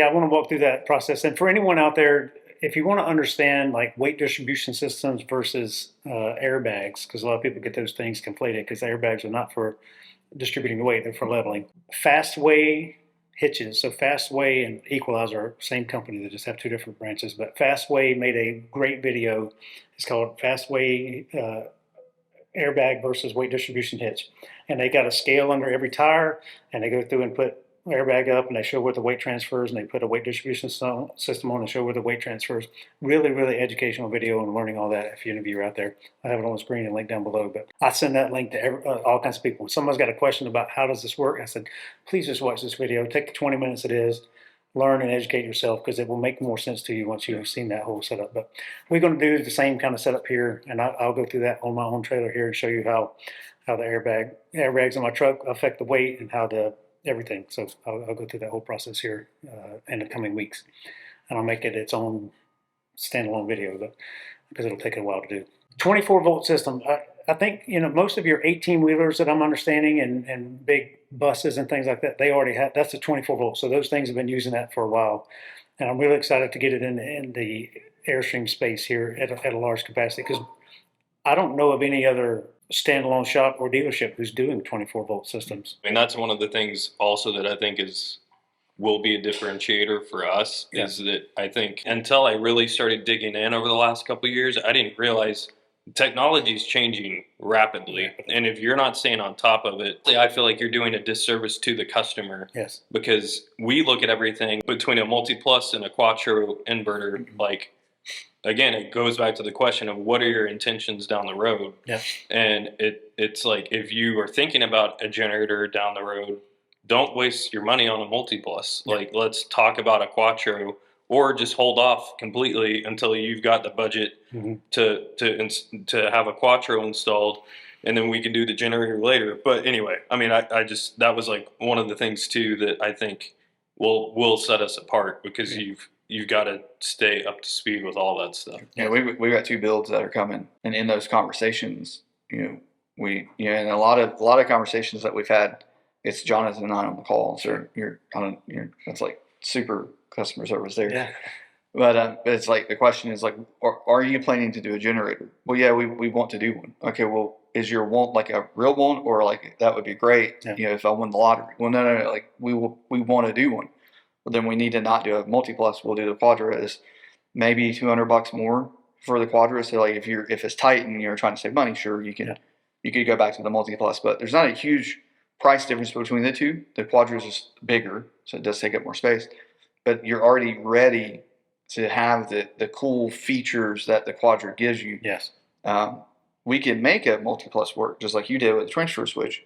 I want to walk through that process. And for anyone out there, if you want to understand like weight distribution systems versus airbags, because a lot of people get those things conflated because airbags are not for distributing the weight, they're for leveling. Fastway hitches. So Fastway and Equalizer are same company. They just have two different branches. But Fastway made a great video. It's called Fastway airbag versus weight distribution hitch. And they got a scale under every tire, and they go through and put airbag up, and they show where the weight transfers, and they put a weight distribution system on and show where the weight transfers. Really, really educational video and learning all that if any of you are out there. I have it on the screen and link down below, but I send that link to all kinds of people. When someone's got a question about how does this work, I said, please just watch this video. Take the 20 minutes it is. Learn and educate yourself because it will make more sense to you once you've seen that whole setup. But we're going to do the same kind of setup here, and I'll go through that on my own trailer here and show you how the airbags in my truck affect the weight and how everything. So I'll go through that whole process here in the coming weeks, and I'll make it its own standalone video, but because it'll take a while to do. 24-volt system. I think most of your 18-wheelers that I'm understanding and big buses and things like that, they already have. That's a 24-volt. So those things have been using that for a while, and I'm really excited to get it in the Airstream space here at a large capacity because I don't know of any other standalone shop or dealership who's doing 24-volt systems. And that's one of the things also that I think will be a differentiator for us is that I think until I really started digging in over the last couple of years, I didn't realize technology is changing rapidly. And if you're not staying on top of it, I feel like you're doing a disservice to the customer. Yes. Because we look at everything between a multi-plus and a quattro inverter, like, again, it goes back to the question of what are your intentions down the road? Yeah. And it's like if you are thinking about a generator down the road, don't waste your money on a multi-plus. Yeah. Like, let's talk about a quattro, or just hold off completely until you've got the budget to have a quattro installed, and then we can do the generator later. But anyway, I mean, I just that was like one of the things too that I think will set us apart because you've got to stay up to speed with all that stuff. Yeah, we got two builds that are coming, and in those conversations, and a lot of conversations that we've had, it's Jonathan and I on the call. So that's like super customer service there. Yeah. But it's like the question is like, are you planning to do a generator? Well, yeah, we want to do one. Okay, well, is your want like a real one, or like that would be great? Yeah. If I won the lottery. Well, no, like we want to do one. Well, then we need to not do a multi-plus. We'll do the quadra. Is maybe $200 more for the quadra. So like if it's tight and you're trying to save money, sure you could go back to the multi-plus, but there's not a huge price difference between the two. The quadra is just bigger, so it does take up more space. But you're already ready to have the cool features that the quadra gives you. Yes. We can make a multi-plus work just like you did with the transfer switch.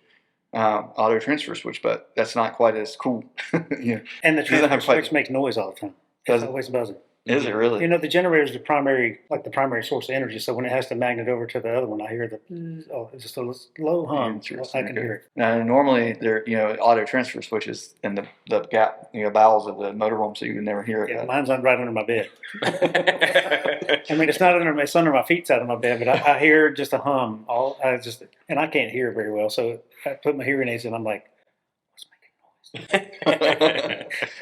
Auto transfer switch, but that's not quite as cool. And the transfer switch makes noise all the time. It's always buzzing. Is it really? The generator is the primary source of energy. So when it has to magnet over to the other one, I hear it's just a low hum. I can hear it. Now, normally they're auto transfer switches in the gap bowels of the motorhome, so you can never hear it. Yeah, mine's right under my bed. I mean, it's under my feet side of my bed, but I hear just a hum. And I can't hear very well, so I put my hearing aids in. I'm like, what's making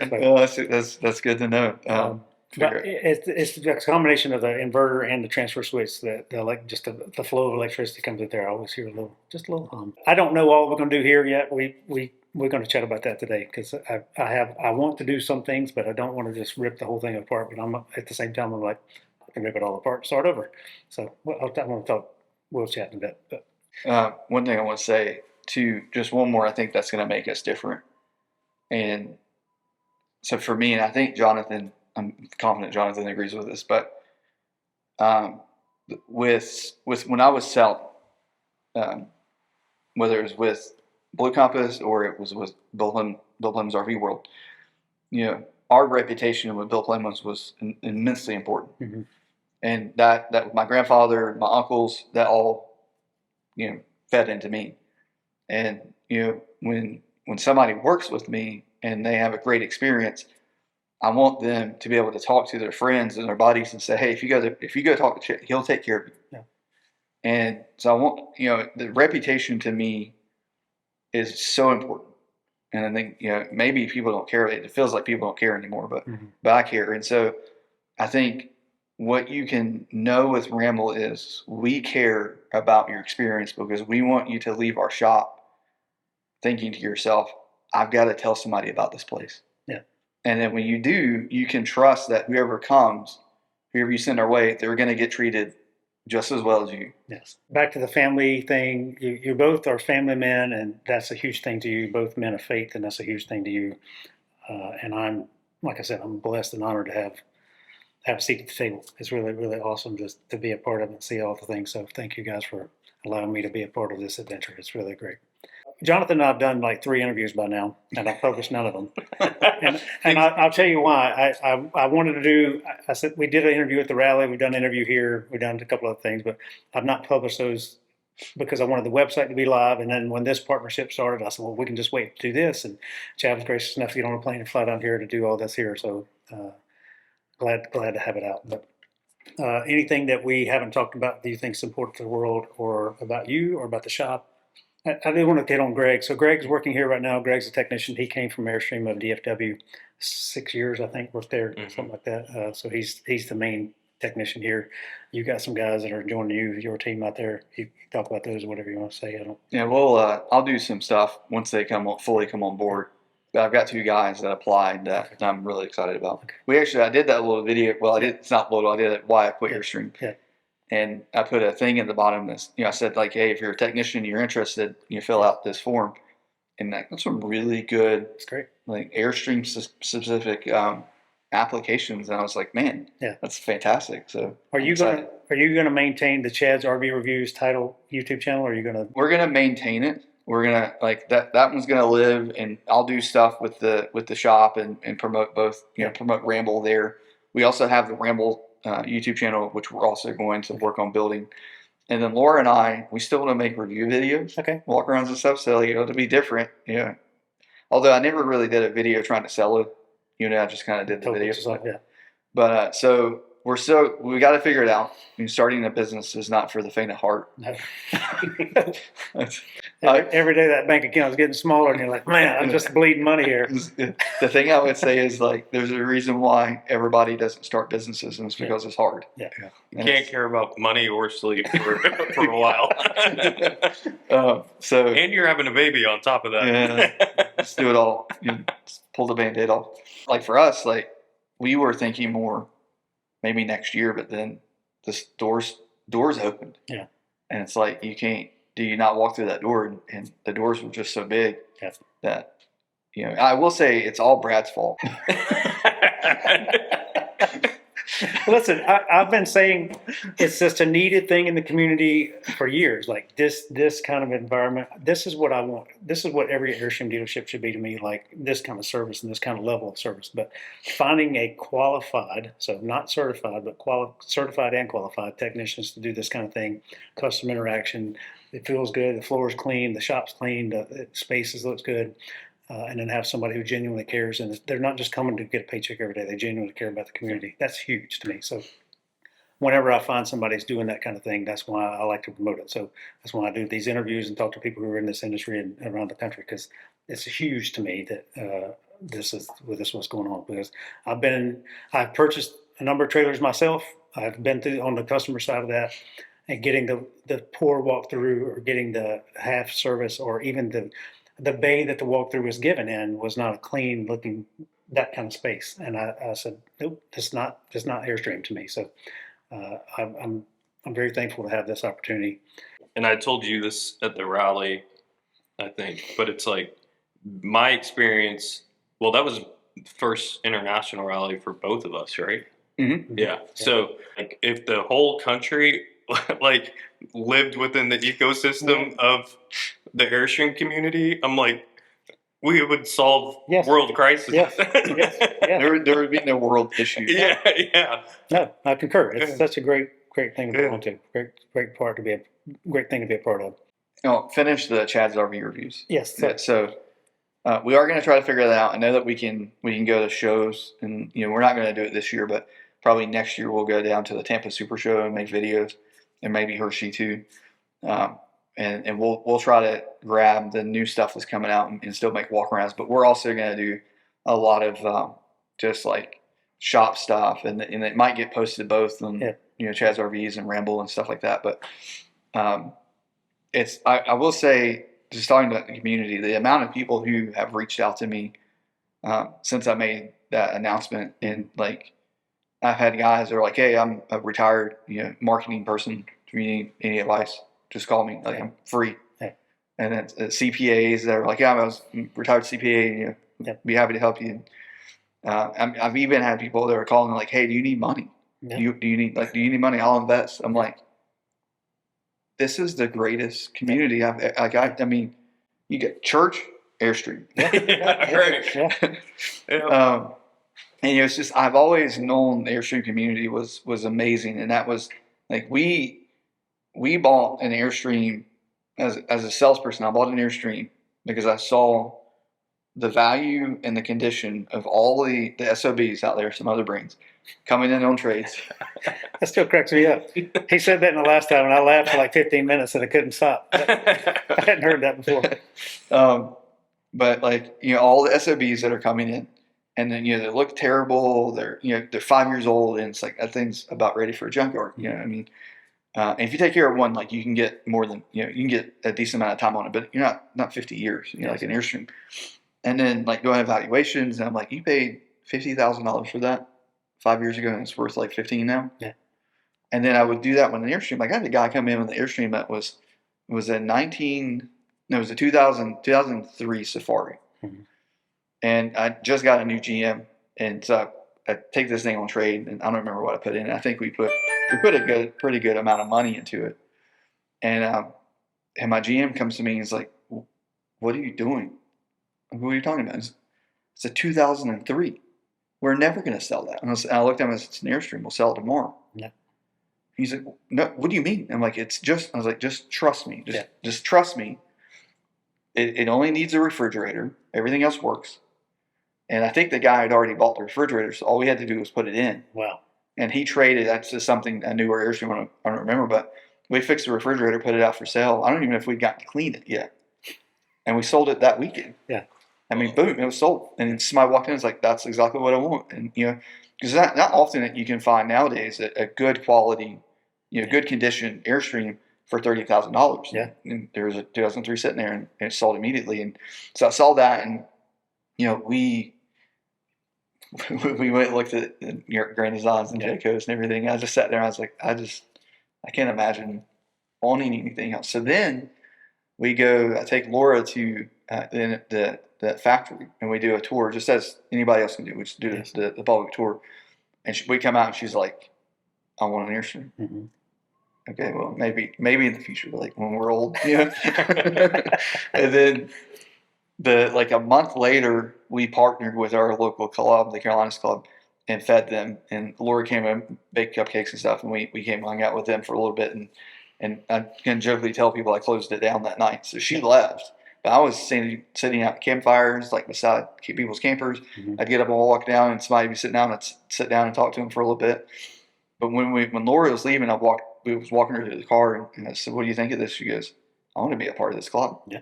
noise? Well, that's good to know. But it's a combination of the inverter and the transfer switch that just the flow of electricity comes in there. I always hear a little hum. I don't know all we're going to do here yet. We're going to chat about that today because I want to do some things, but I don't want to just rip the whole thing apart. But at the same time I'm like, I can rip it all apart, start over. So we'll chat in a bit. But one thing I want to say too, just one more. I think that's going to make us different. And so for me, and I think Jonathan. I'm confident Jonathan agrees with this, but with when I was selling, whether it was with Blue Compass or it was with Bill Plemons RV World, our reputation with Bill Plemons was immensely important, mm-hmm. and that my grandfather, my uncles, that all fed into me, and when somebody works with me and they have a great experience, I want them to be able to talk to their friends and their buddies and say, "Hey, if you go talk to Chip, he'll take care of you." Yeah. And so I want, the reputation to me is so important. And I think, maybe people don't care. It feels like people don't care anymore, but I care. And so I think what you can know with Ramble is we care about your experience because we want you to leave our shop thinking to yourself, I've got to tell somebody about this place. Yeah. And then when you do, you can trust that whoever comes, whoever you send our way, they're going to get treated just as well as you. Yes. Back to the family thing. You both are family men, and that's a huge thing to you. Both men of faith, and that's a huge thing to you. And I'm, like I said, I'm blessed and honored to have a seat at the table. It's really, really awesome just to be a part of it and see all the things. So thank you guys for allowing me to be a part of this adventure. It's really great. Jonathan and I have done like 3 interviews by now, and I've published none of them. and I'll tell you why. I wanted to do, I said, we did an interview at the rally. We've done an interview here. We've done a couple of things, but I've not published those because I wanted the website to be live. And then when this partnership started, I said, well, we can just wait to do this. And Chad was gracious enough to get on a plane and fly down here to do all this here. So glad to have it out. But anything that we haven't talked about that you think is important to the world or about you or about the shop? I did want to get on Greg. So Greg's working here right now. Greg's a technician. He came from Airstream of DFW, 6 years, I think, worked there, something like that. So he's the main technician here. You got some guys that are joining your team out there. You talk about those, whatever you want to say. Yeah, well, I'll do some stuff once they fully come on board. But I've got 2 guys that applied that I'm really excited about. I did that little video. Well, it's not little. I did it why I quit Airstream. Yeah. And I put a thing at the bottom that's, I said, like, hey, if you're a technician, you're interested, you fill out this form. And that's some really good, it's great, like Airstream specific applications. And I was like, man, that's fantastic. So are you gonna maintain the Chad's RV Reviews title YouTube channel? Or are you gonna? We're gonna maintain it. We're gonna that one's gonna live, and I'll do stuff with the shop and promote both. Promote Ramble there. We also have the Ramble YouTube channel, which we're also going to work on building. And then Laura and I, we still want to make review videos, walk arounds and stuff. So, to be different. Yeah. Although I never really did a video trying to sell it. I just kind of did the video. But so we got to figure it out. Starting a business is not for the faint of heart. No. Every day that bank account is getting smaller, and you're like, man, I'm just bleeding money here. The thing I would say is, like, there's a reason why everybody doesn't start businesses, and it's because it's hard. Yeah. You can't care about money or sleep for a while. And you're having a baby on top of that. Yeah, let's do it all. Just pull the Band-Aid off. Like for us, like we were thinking more maybe next year, but then this doors opened. Yeah. And it's like, do you not walk through that door? And the doors were just so big that, I will say it's all Brad's fault. Listen, I've been saying it's just a needed thing in the community for years. Like this kind of environment, this is what I want. This is what every Airstream dealership should be to me, like this kind of service and this kind of level of service. But finding a qualified, so not certified, but certified and qualified technicians to do this kind of thing, customer interaction, it feels good, the floor is clean, the shop's clean, the spaces looks good. And then have somebody who genuinely cares, and they're not just coming to get a paycheck every day. They genuinely care about the community. That's huge to me. So whenever I find somebody who's doing that kind of thing, that's why I like to promote it. So that's why I do these interviews and talk to people who are in this industry and around the country, because it's huge to me that this is what's going on. Because I've purchased a number of trailers myself. I've been through on the customer side of that, and getting the poor walkthrough, or getting the half service, or even the bay that the walkthrough was given in was not a clean looking, that kind of space. And I said, nope, it's not Airstream to me. So I'm very thankful to have this opportunity. And I told you this at the rally, I think, but it's like my experience. Well, that was the first international rally for both of us, right? Mm-hmm. Yeah. So like if the whole country like lived within the ecosystem of the Airstream community, I'm like, we would solve world crisis. Yes. There would be no world issues. Yeah. No, I concur. It's such a great thing to belong to. Great great thing to be a part of. Finish the Chad's RV reviews. Yes. So we are going to try to figure that out. I know that we can go to shows, and we're not going to do it this year, but probably next year we'll go down to the Tampa Super Show and make videos. and maybe Hershey too. And we'll try to grab the new stuff that's coming out and still make walk arounds. But we're also going to do a lot of just like shop stuff, and it might get posted both on Chad's RVs and Ramble and stuff like that. But I will say, just talking about the community, the amount of people who have reached out to me since I made that announcement, and like I've had guys that are like, "Hey, I'm a retired marketing person. If you need any advice, just call me. Like I'm free." And then CPAs that are like, "Yeah, I was a retired CPA. Be happy to help you." I've even had people that are calling like, "Hey, do you need money? Do you need money? I'll invest." I'm like, this is the greatest community I mean, you get church, Airstream. And it's just, I've always known the Airstream community was amazing, and that was like we bought an Airstream as a salesperson. I bought an Airstream because I saw the value and the condition of all the SOBs out there, some other brands coming in on trades. That still cracks me up. He said that in the last time, and I laughed for like 15 minutes, and I couldn't stop. I hadn't heard that before. But like all the SOBs that are coming in, and then they look terrible. They're 5 years old, and it's like that thing's about ready for a junkyard. I mean, and if you take care of one, like you can get more than you can get a decent amount of time on it, but you're not 50 years. Like an Airstream. And then like doing evaluations, and I'm like, you paid $50,000 for that 5 years ago, and it's worth like 15 now. Yeah. And then I would do that with an Airstream. Like I had a guy come in with an Airstream that was a 2003 Safari. Mm-hmm. And I just got a new GM, and so I take this thing on trade, and I don't remember what I put in. I think we put a pretty good amount of money into it. And my GM comes to me and he's like, "What are you doing? What are you talking about?" It's a 2003. We're never going to sell that. And I looked at him and said, "It's an Airstream. We'll sell it tomorrow." Yeah. He's like, "No, what do you mean?" I'm like, I was like, just trust me. Just trust me. It only needs a refrigerator. Everything else works. And I think the guy had already bought the refrigerator, so all we had to do was put it in. Wow. And he traded. That's just something I knew where Airstream, I don't remember, but we fixed the refrigerator, put it out for sale. I don't even know if we'd gotten to clean it yet. And we sold it that weekend. Yeah. I mean, boom, it was sold. And somebody walked in and was like, "That's exactly what I want." And, because not often that you can find nowadays a good quality, good condition Airstream for $30,000. Yeah. And there was a 2003 sitting there, and it sold immediately. And so I saw that, and, we went and looked at Grand Designs and Jayco's and everything. I just sat there and I was like, I can't imagine owning anything else. So then I take Laura to the factory, and we do a tour, just as anybody else can do. We just do the public tour. And we come out, and she's like, "I want an Airstream." Mm-hmm. Okay, well, maybe in the future, like when we're old. And then a month later, we partnered with our local club, the Carolinas Club, and fed them. And Laura came and baked cupcakes and stuff, and we came and hung out with them for a little bit. And I can jokingly tell people I closed it down that night. So she left. But I was sitting out at campfires, like beside people's campers. Mm-hmm. I'd get up and walk down, and somebody would be sitting down. I'd sit down and talk to them for a little bit. But when Laura was leaving, we was walking her to the car, and I said, "What do you think of this?" She goes, "I want to be a part of this club." Yeah.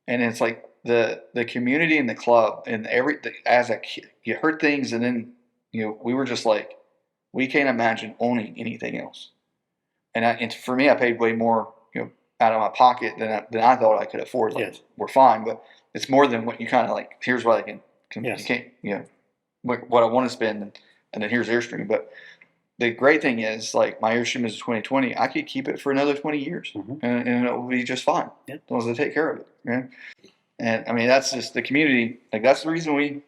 And it's like the community and the club, and as a kid, you heard things, and then we were just like, we can't imagine owning anything else. And for me, I paid way more out of my pocket than I thought I could afford. Like, yes. We're fine, but it's more than what you kind of like. Here's what I can yes. You can't what I want to spend, and then here's Airstream. But the great thing is, like, my Airstream is 2020. I could keep it for another 20 years, mm-hmm. and it will be just fine, as long as I take care of it. Right? And I mean, that's just the community. Like, that's the reason we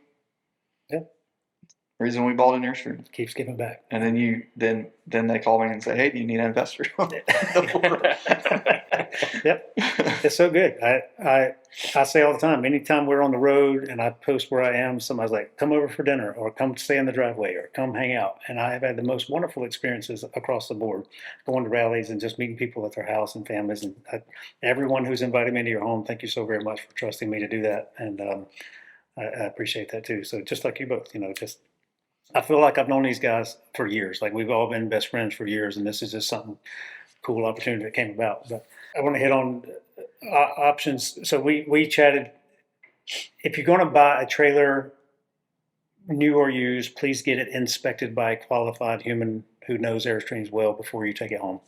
bought an Airstream. Keeps giving back. And then they call me and say, "Hey, do you need an investor?" Yep, it's so good. I say all the time, anytime we're on the road and I post where I am, somebody's like, "Come over for dinner," or "Come stay in the driveway," or "Come hang out." And I have had the most wonderful experiences across the board, going to rallies and just meeting people at their house and families. And everyone who's invited me to your home, thank you so very much for trusting me to do that. And I appreciate that too. So just like you both, I feel like I've known these guys for years. Like, we've all been best friends for years, and this is just something cool opportunity that came about. But I want to hit on options. So we chatted. If you're going to buy a trailer, new or used, please get it inspected by a qualified human who knows Airstreams well before you take it home.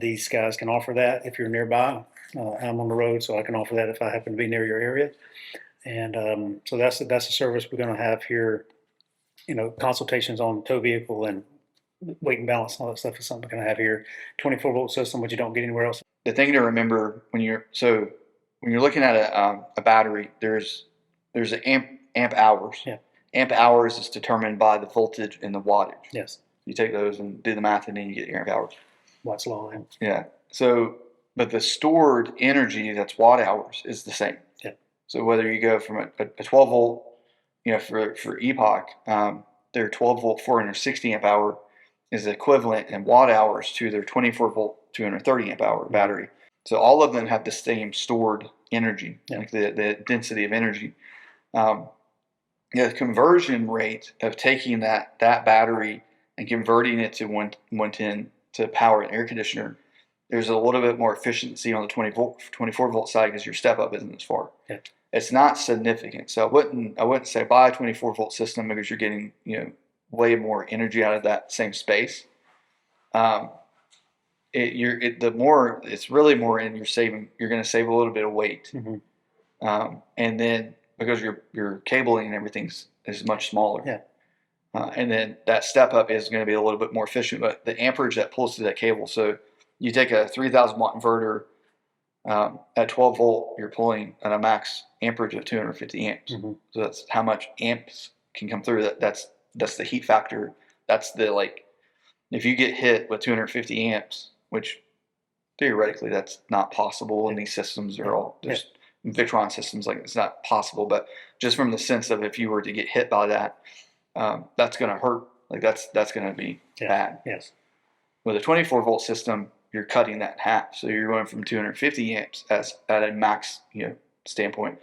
These guys can offer that if you're nearby. I'm on the road, so I can offer that if I happen to be near your area. And so that's a service we're going to have here. Consultations on tow vehicle and weight and balance and all that stuff is something we're going to have here. 24-volt system, which you don't get anywhere else. The thing to remember when you're looking at a battery, there's an amp hours. Yeah. Amp hours is determined by the voltage and the wattage. Yes. You take those and do the math, and then you get your amp hours. Watt's law. Yeah. So, but the stored energy that's watt hours is the same. Yeah. So whether you go from a 12 volt, for Epoch, their 12 volt 460 amp hour is equivalent in watt hours to their 24 volt 230 amp hour battery. So all of them have the same stored energy, like the density of energy. The conversion rate of taking that battery and converting it to 110 to power an air conditioner, there's a little bit more efficiency on the 24 volt side because your step up isn't as far. Yeah. It's not significant. So I wouldn't say buy a 24 volt system because you're getting way more energy out of that same space. It's really more in you're going to save a little bit of weight. Mm-hmm. And then because your cabling and everything's is much smaller. Yeah. And then that step up is going to be a little bit more efficient, but the amperage that pulls through that cable. So you take a 3,000 watt inverter at 12 volt, you're pulling at a max amperage of 250 amps. Mm-hmm. So that's how much amps can come through. That's the heat factor. That's if you get hit with 250 amps, which theoretically that's not possible, and these systems are all just Victron systems, like it's not possible. But just from the sense of if you were to get hit by that, that's going to hurt. Like that's going to be bad. Yes. With a 24 volt system, you're cutting that in half. So you're going from 250 amps at a max standpoint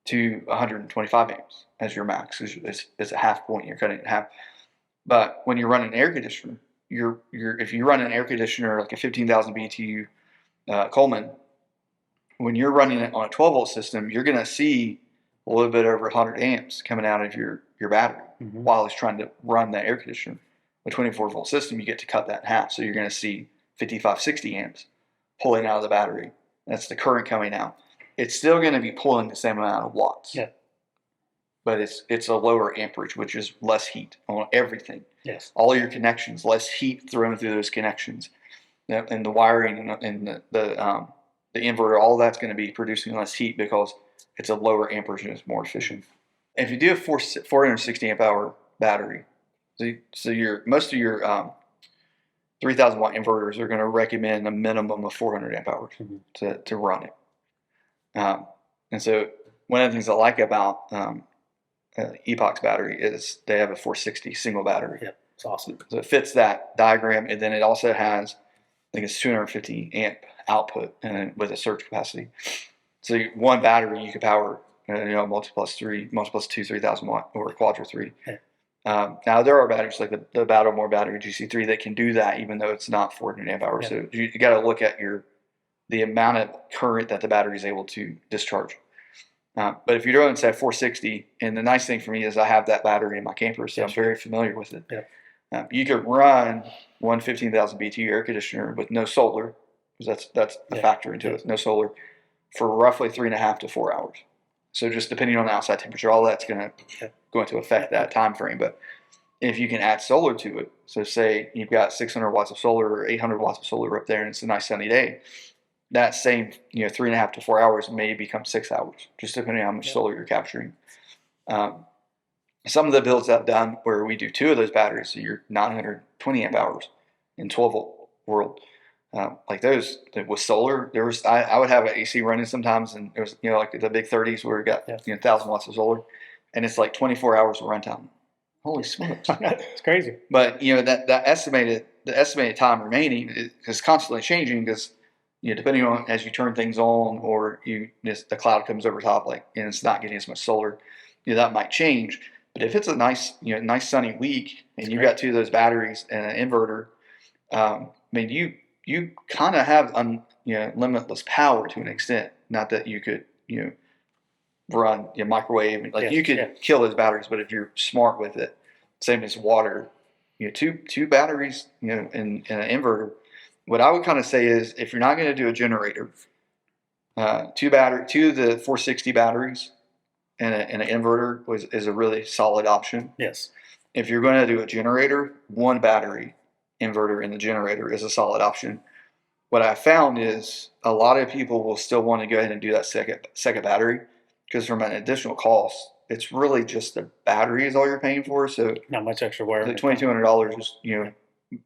to 125 amps as your max. It's a half point. You're cutting it in half. But when you're running an air conditioner, if you run an air conditioner like a 15,000 BTU Coleman, when you're running it on a 12 volt system, you're going to see a little bit over 100 amps coming out of your battery while it's trying to run that air conditioner. With a 24 volt system, you get to cut that in half. So you're going to see 55, 60 amps pulling out of the battery. That's the current coming out. It's still going to be pulling the same amount of watts. Yeah. But it's a lower amperage, which is less heat on everything. Yes. All your connections, less heat thrown through those connections. And the wiring and the inverter, all that's going to be producing less heat because it's a lower amperage and it's more efficient. If you do a 460 amp hour battery, so most of your 3,000 watt inverters are going to recommend a minimum of 400 amp hours to run it. And so one of the things I like about Epoch's battery is they have a 460 single battery. Yeah, it's awesome. So it fits that diagram, and then it also has, I think it's 250 amp output and with a surge capacity. So one battery you could power, multi-plus 2, 3,000 watt or Quadra 3. Yeah. Now there are batteries like the Battlemore battery GC3 that can do that, even though it's not 400 amp hours. Yeah. So you got to look at the amount of current that the battery is able to discharge. But if you're doing, say, 460, and the nice thing for me is I have that battery in my camper, so I'm very familiar with it. Yeah. You could run one 15,000 BTU air conditioner with no solar, because that's a factor into it, no solar, for roughly 3.5 to 4 hours. So just depending on the outside temperature, all that's going to affect that time frame. But if you can add solar to it, so say you've got 600 watts of solar or 800 watts of solar up there, and it's a nice sunny day, that same 3.5 to 4 hours may become 6 hours, just depending on how much solar you're capturing. Some of the builds I've done where we do 2 of those batteries, so you're 920 amp hours in 12 volt world. Like those with solar, I would have an AC running sometimes, and there was like the big 30s where we got 1,000 watts of solar, and it's like 24 hours of runtime. Holy smokes! It's crazy. But the estimated time remaining is constantly changing because depending on as you turn things on or the cloud comes over top, and it's not getting as much solar, that might change. But if it's a nice nice sunny week and you've got 2 of those batteries and an inverter, you kind of have limitless power to an extent. Not that you could run your microwave, like you could kill those batteries, but if you're smart with it, same as water, two batteries, in an inverter. What I would kind of say is, if you're not going to do a generator, two of the 460 batteries and an inverter is a really solid option. Yes. If you're going to do a generator, one battery inverter in the generator is a solid option. What I found is a lot of people will still want to go ahead and do that second battery, because from an additional cost, it's really just the battery is all you're paying for. So not much extra wire. The $2,200 is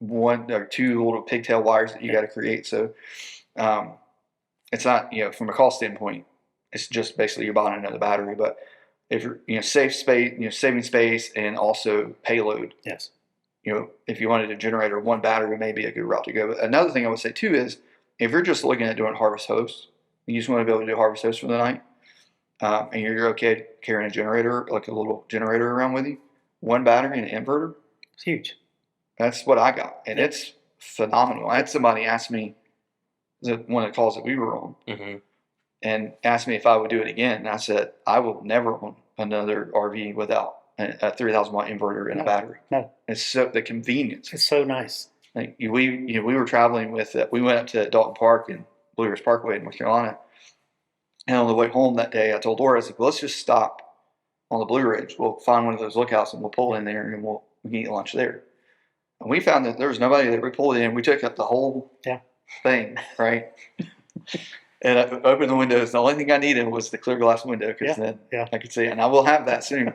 one or two little pigtail wires that you got to create. So it's not, from a cost standpoint, it's just basically you're buying another battery. But if you're saving space and also payload. Yes. If you wanted a generator, one battery may be a good route to go. But another thing I would say too is, if you're just looking at doing harvest hosts, you just want to be able to do harvest hosts for the night, and you're okay carrying a generator, like a little generator around with you, one battery and an inverter. It's huge. That's what I got, and it's phenomenal. I had somebody ask me, one of the calls that we were on, and asked me if I would do it again. And I said, I will never own another RV without a 3,000 watt inverter and a battery. No. It's so the convenience. It's so nice. Like we were traveling with we went up to Dalton Park and Blue Ridge Parkway in North Carolina, and on the way home that day, I told Laura, I was like, well, let's just stop on the Blue Ridge. We'll find one of those lookouts and we'll pull in there and we can eat lunch there. And we found that there was nobody there. We pulled in. We took up the whole thing, right? And I opened the windows. The only thing I needed was the clear glass window, because then I could see it. And I will have that soon.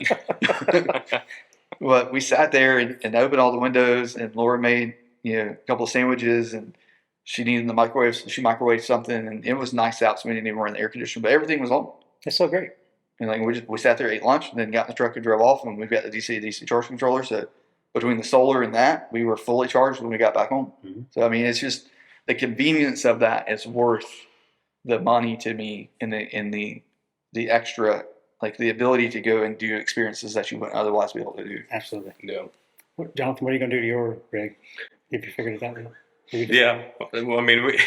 But we sat there and opened all the windows, and Laura made a couple of sandwiches, and she needed the microwave, so she microwaved something, and it was nice out, so we didn't even run the air conditioner, but everything was on. It's so great. And we sat there, ate lunch, and then got in the truck and drove off, and we've got the DC charge controller, so between the solar and that, we were fully charged when we got back home. So I mean, it's just the convenience of that is worth the money to me, and the extra, like the ability to go and do experiences that you wouldn't otherwise be able to do. Absolutely. Yeah. Jonathan, what are you going to do to your rig if you figured it out? Yeah. Well, I mean,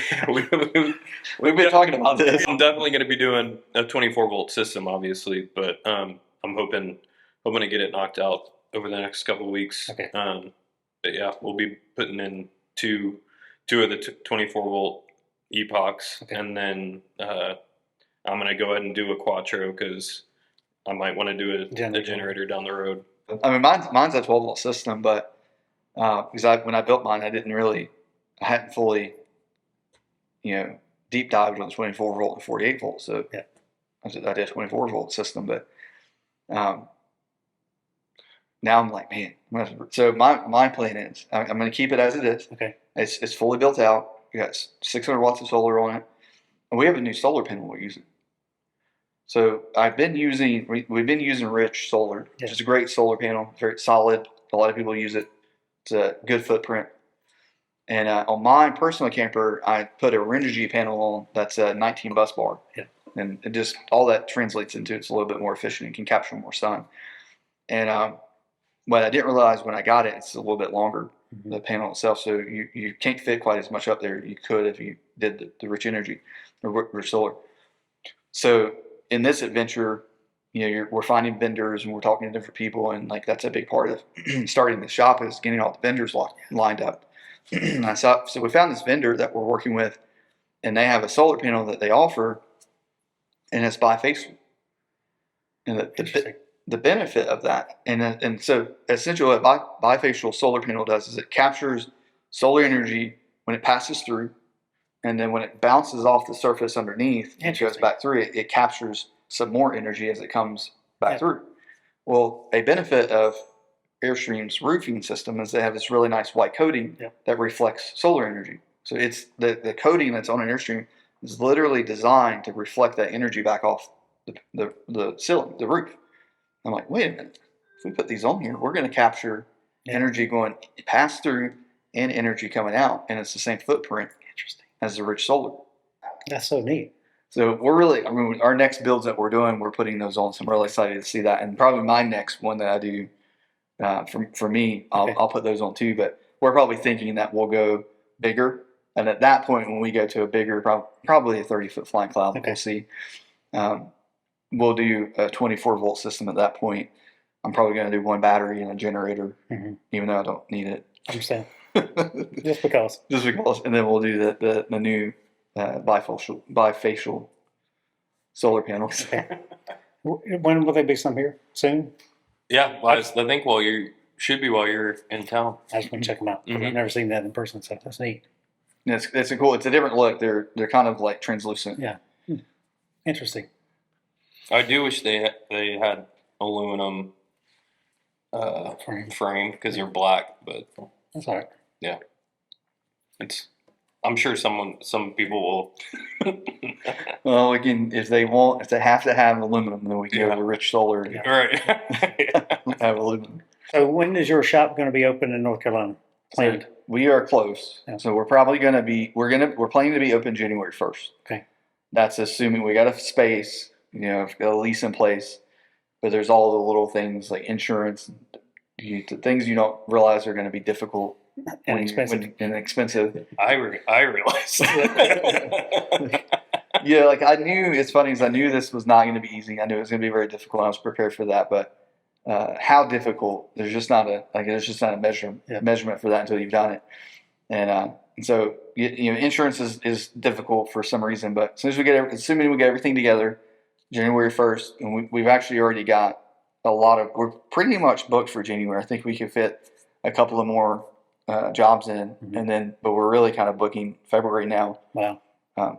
we've been talking about this. I'm definitely going to be doing a 24 volt system, obviously, but I'm hoping to get it knocked out over the next couple of weeks. Okay. But yeah, we'll be putting in two of the 24 volt epochs, and then I'm going to go ahead and do a quattro, because I might want to do a generator down the road. I mean, mine's a 12 volt system, but because when I built mine, I hadn't fully, deep dived on the 24 volt and 48 volt. So I did a 24 volt system, but now I'm like, man. So my plan is I'm going to keep it as it is. Okay. It's fully built out. We got 600 watts of solar on it, and we have a new solar panel we're using. So we've been using Rich Solar, which is a great solar panel, very solid. A lot of people use it. It's a good footprint. And on my personal camper, I put a Renogy panel on that's a 19 bus bar. Yeah. And it just, all that translates into it's a little bit more efficient and can capture more sun. And what I didn't realize when I got it, it's a little bit longer, the panel itself. So you can't fit quite as much up there you could if you did the Rich Energy or Rich Solar. So in this adventure, we're finding vendors and we're talking to different people, and like that's a big part of starting the shop is getting all the vendors lined up. So we found this vendor that we're working with, and they have a solar panel that they offer, and it's bifacial. And the benefit of that, and so essentially what bifacial solar panel does is it captures solar energy when it passes through, and then when it bounces off the surface underneath and goes back through it, it captures some more energy as it comes back through. Well, a benefit of Airstream's roofing system is they have this really nice white coating that reflects solar energy. So it's the coating that's on an Airstream is literally designed to reflect that energy back off the ceiling, the roof. I'm like, wait a minute. If we put these on here, we're going to capture energy going pass through and energy coming out, and it's the same footprint as the Rich Solar. That's so neat. So we're really, our next builds that we're doing, we're putting those on. So I'm really excited to see that. And probably my next one that I do, for me, I'll put those on too. But we're probably thinking that we'll go bigger And at that point, when we go to a bigger, probably a 30-foot flying cloud, we'll see. We'll do a 24-volt system at that point. I'm probably going to do one battery and a generator, even though I don't need it. I understand. Just because. And then we'll do the new bifacial solar panels. Okay. When will they be some here? Soon? Yeah, well, I think while you're in town. I just want to check them out. I've never seen that in person, so that's neat. It's cool. It's a different look. They're kind of like translucent. Yeah. Interesting. I do wish they had aluminum frame because they're black, but that's all right. Yeah, I'm sure some people will. Well, again, if they have to have aluminum, then we can go to Rich Solar. Yeah. Right. Have aluminum. So when is your shop going to be open in North Carolina? Planned. So we are close. Yeah. So we're probably going to be. We're planning to be open January 1st. Okay. That's assuming we got a space. Got a lease in place, but there's all the little things like insurance, things you don't realize are going to be difficult and expensive. I realized. Yeah, like I knew. It's funny because I knew this was not going to be easy. I knew it was going to be very difficult. I was prepared for that, but how difficult? There's just not a measurement for that until you've done it, and so insurance is difficult for some reason. But assuming we get everything together. January 1st, and we've actually already got we're pretty much booked for January. I think we could fit a couple of more jobs in, but we're really kind of booking February now. Wow.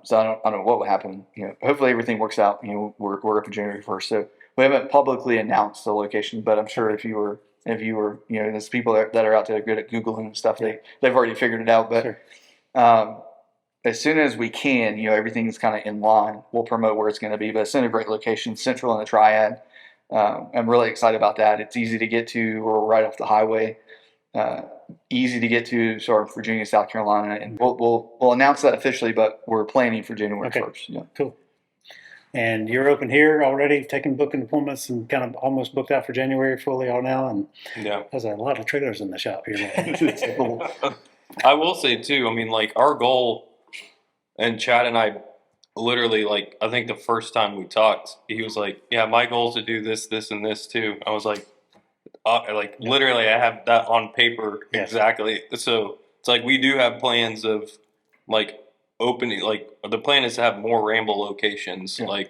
So I don't know what will happen. Hopefully everything works out. We're up in January 1st. So we haven't publicly announced the location, but I'm sure if you were, there's people that are out there good at Googling and stuff, they've already figured it out. But sure. As soon as we can, everything's kind of in line. We'll promote where it's going to be, but it's in a great location, central in the Triad. I'm really excited about that. It's easy to get to. We're right off the highway. Easy to get to, sort of Virginia, South Carolina, and we'll announce that officially. But we're planning for January 1st. Yeah, cool. And you're open here already, taking booking appointments and kind of almost booked out for January fully all now. And there's a lot of trailers in the shop here. I will say too. I mean, like our goal. And Chad and I literally, I think the first time we talked, he was like, yeah, my goal is to do this, this, and this too. I was like, literally, I have that on paper exactly. So it's like we do have plans of, opening, the plan is to have more Ramble locations. Yeah.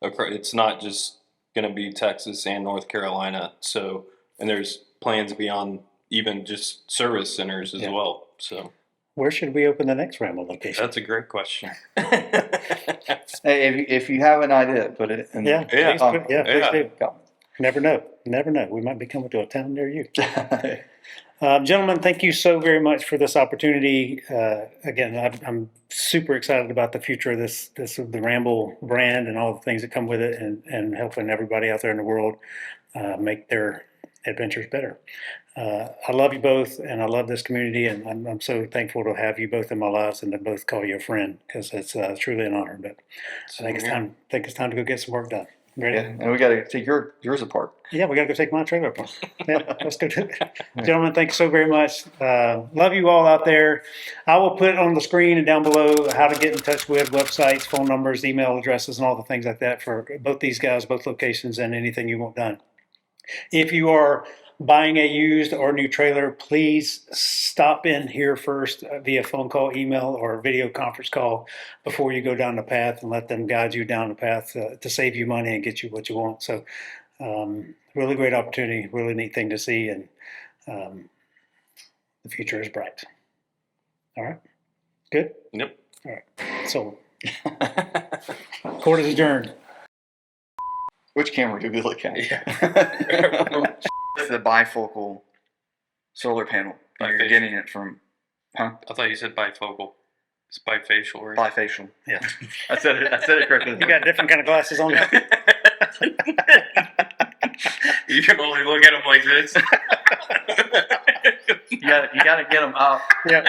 It's not just going to be Texas and North Carolina. So, and there's plans beyond even just service centers as well. So. Where should we open the next Ramble location? That's a great question. Hey, if you have an idea, put it in the please do. Never know. We might be coming to a town near you. Gentlemen, thank you so very much for this opportunity. Again, I'm super excited about the future of the Ramble brand and all the things that come with it, and helping everybody out there in the world make their adventures better. I love you both, and I love this community, and I'm so thankful to have you both in my lives and to both call you a friend, because it's truly an honor. But I think it's time to go get some work done. Ready? Yeah, and we got to take yours apart. Yeah, we got to go take my trailer apart. Yeah, let's go do it. Gentlemen, thanks so very much. Love you all out there. I will put on the screen and down below how to get in touch with websites, phone numbers, email addresses, and all the things like that for both these guys, both locations, and anything you want done. If you are buying a used or new trailer, please stop in here first via phone call, email, or video conference call before you go down the path, and let them guide you down the path to save you money and get you what you want. So really great opportunity, really neat thing to see, and the future is bright. All right. Good? Yep. All right. So court is adjourned. Which camera do we look at? Yeah. The bifocal solar panel. You're getting it from, huh? I thought you said bifocal. It's bifacial, right? Bifacial. Yeah. I said it correctly. You got different kind of glasses on now? You can only look at them like this. You got to get them up. Yeah.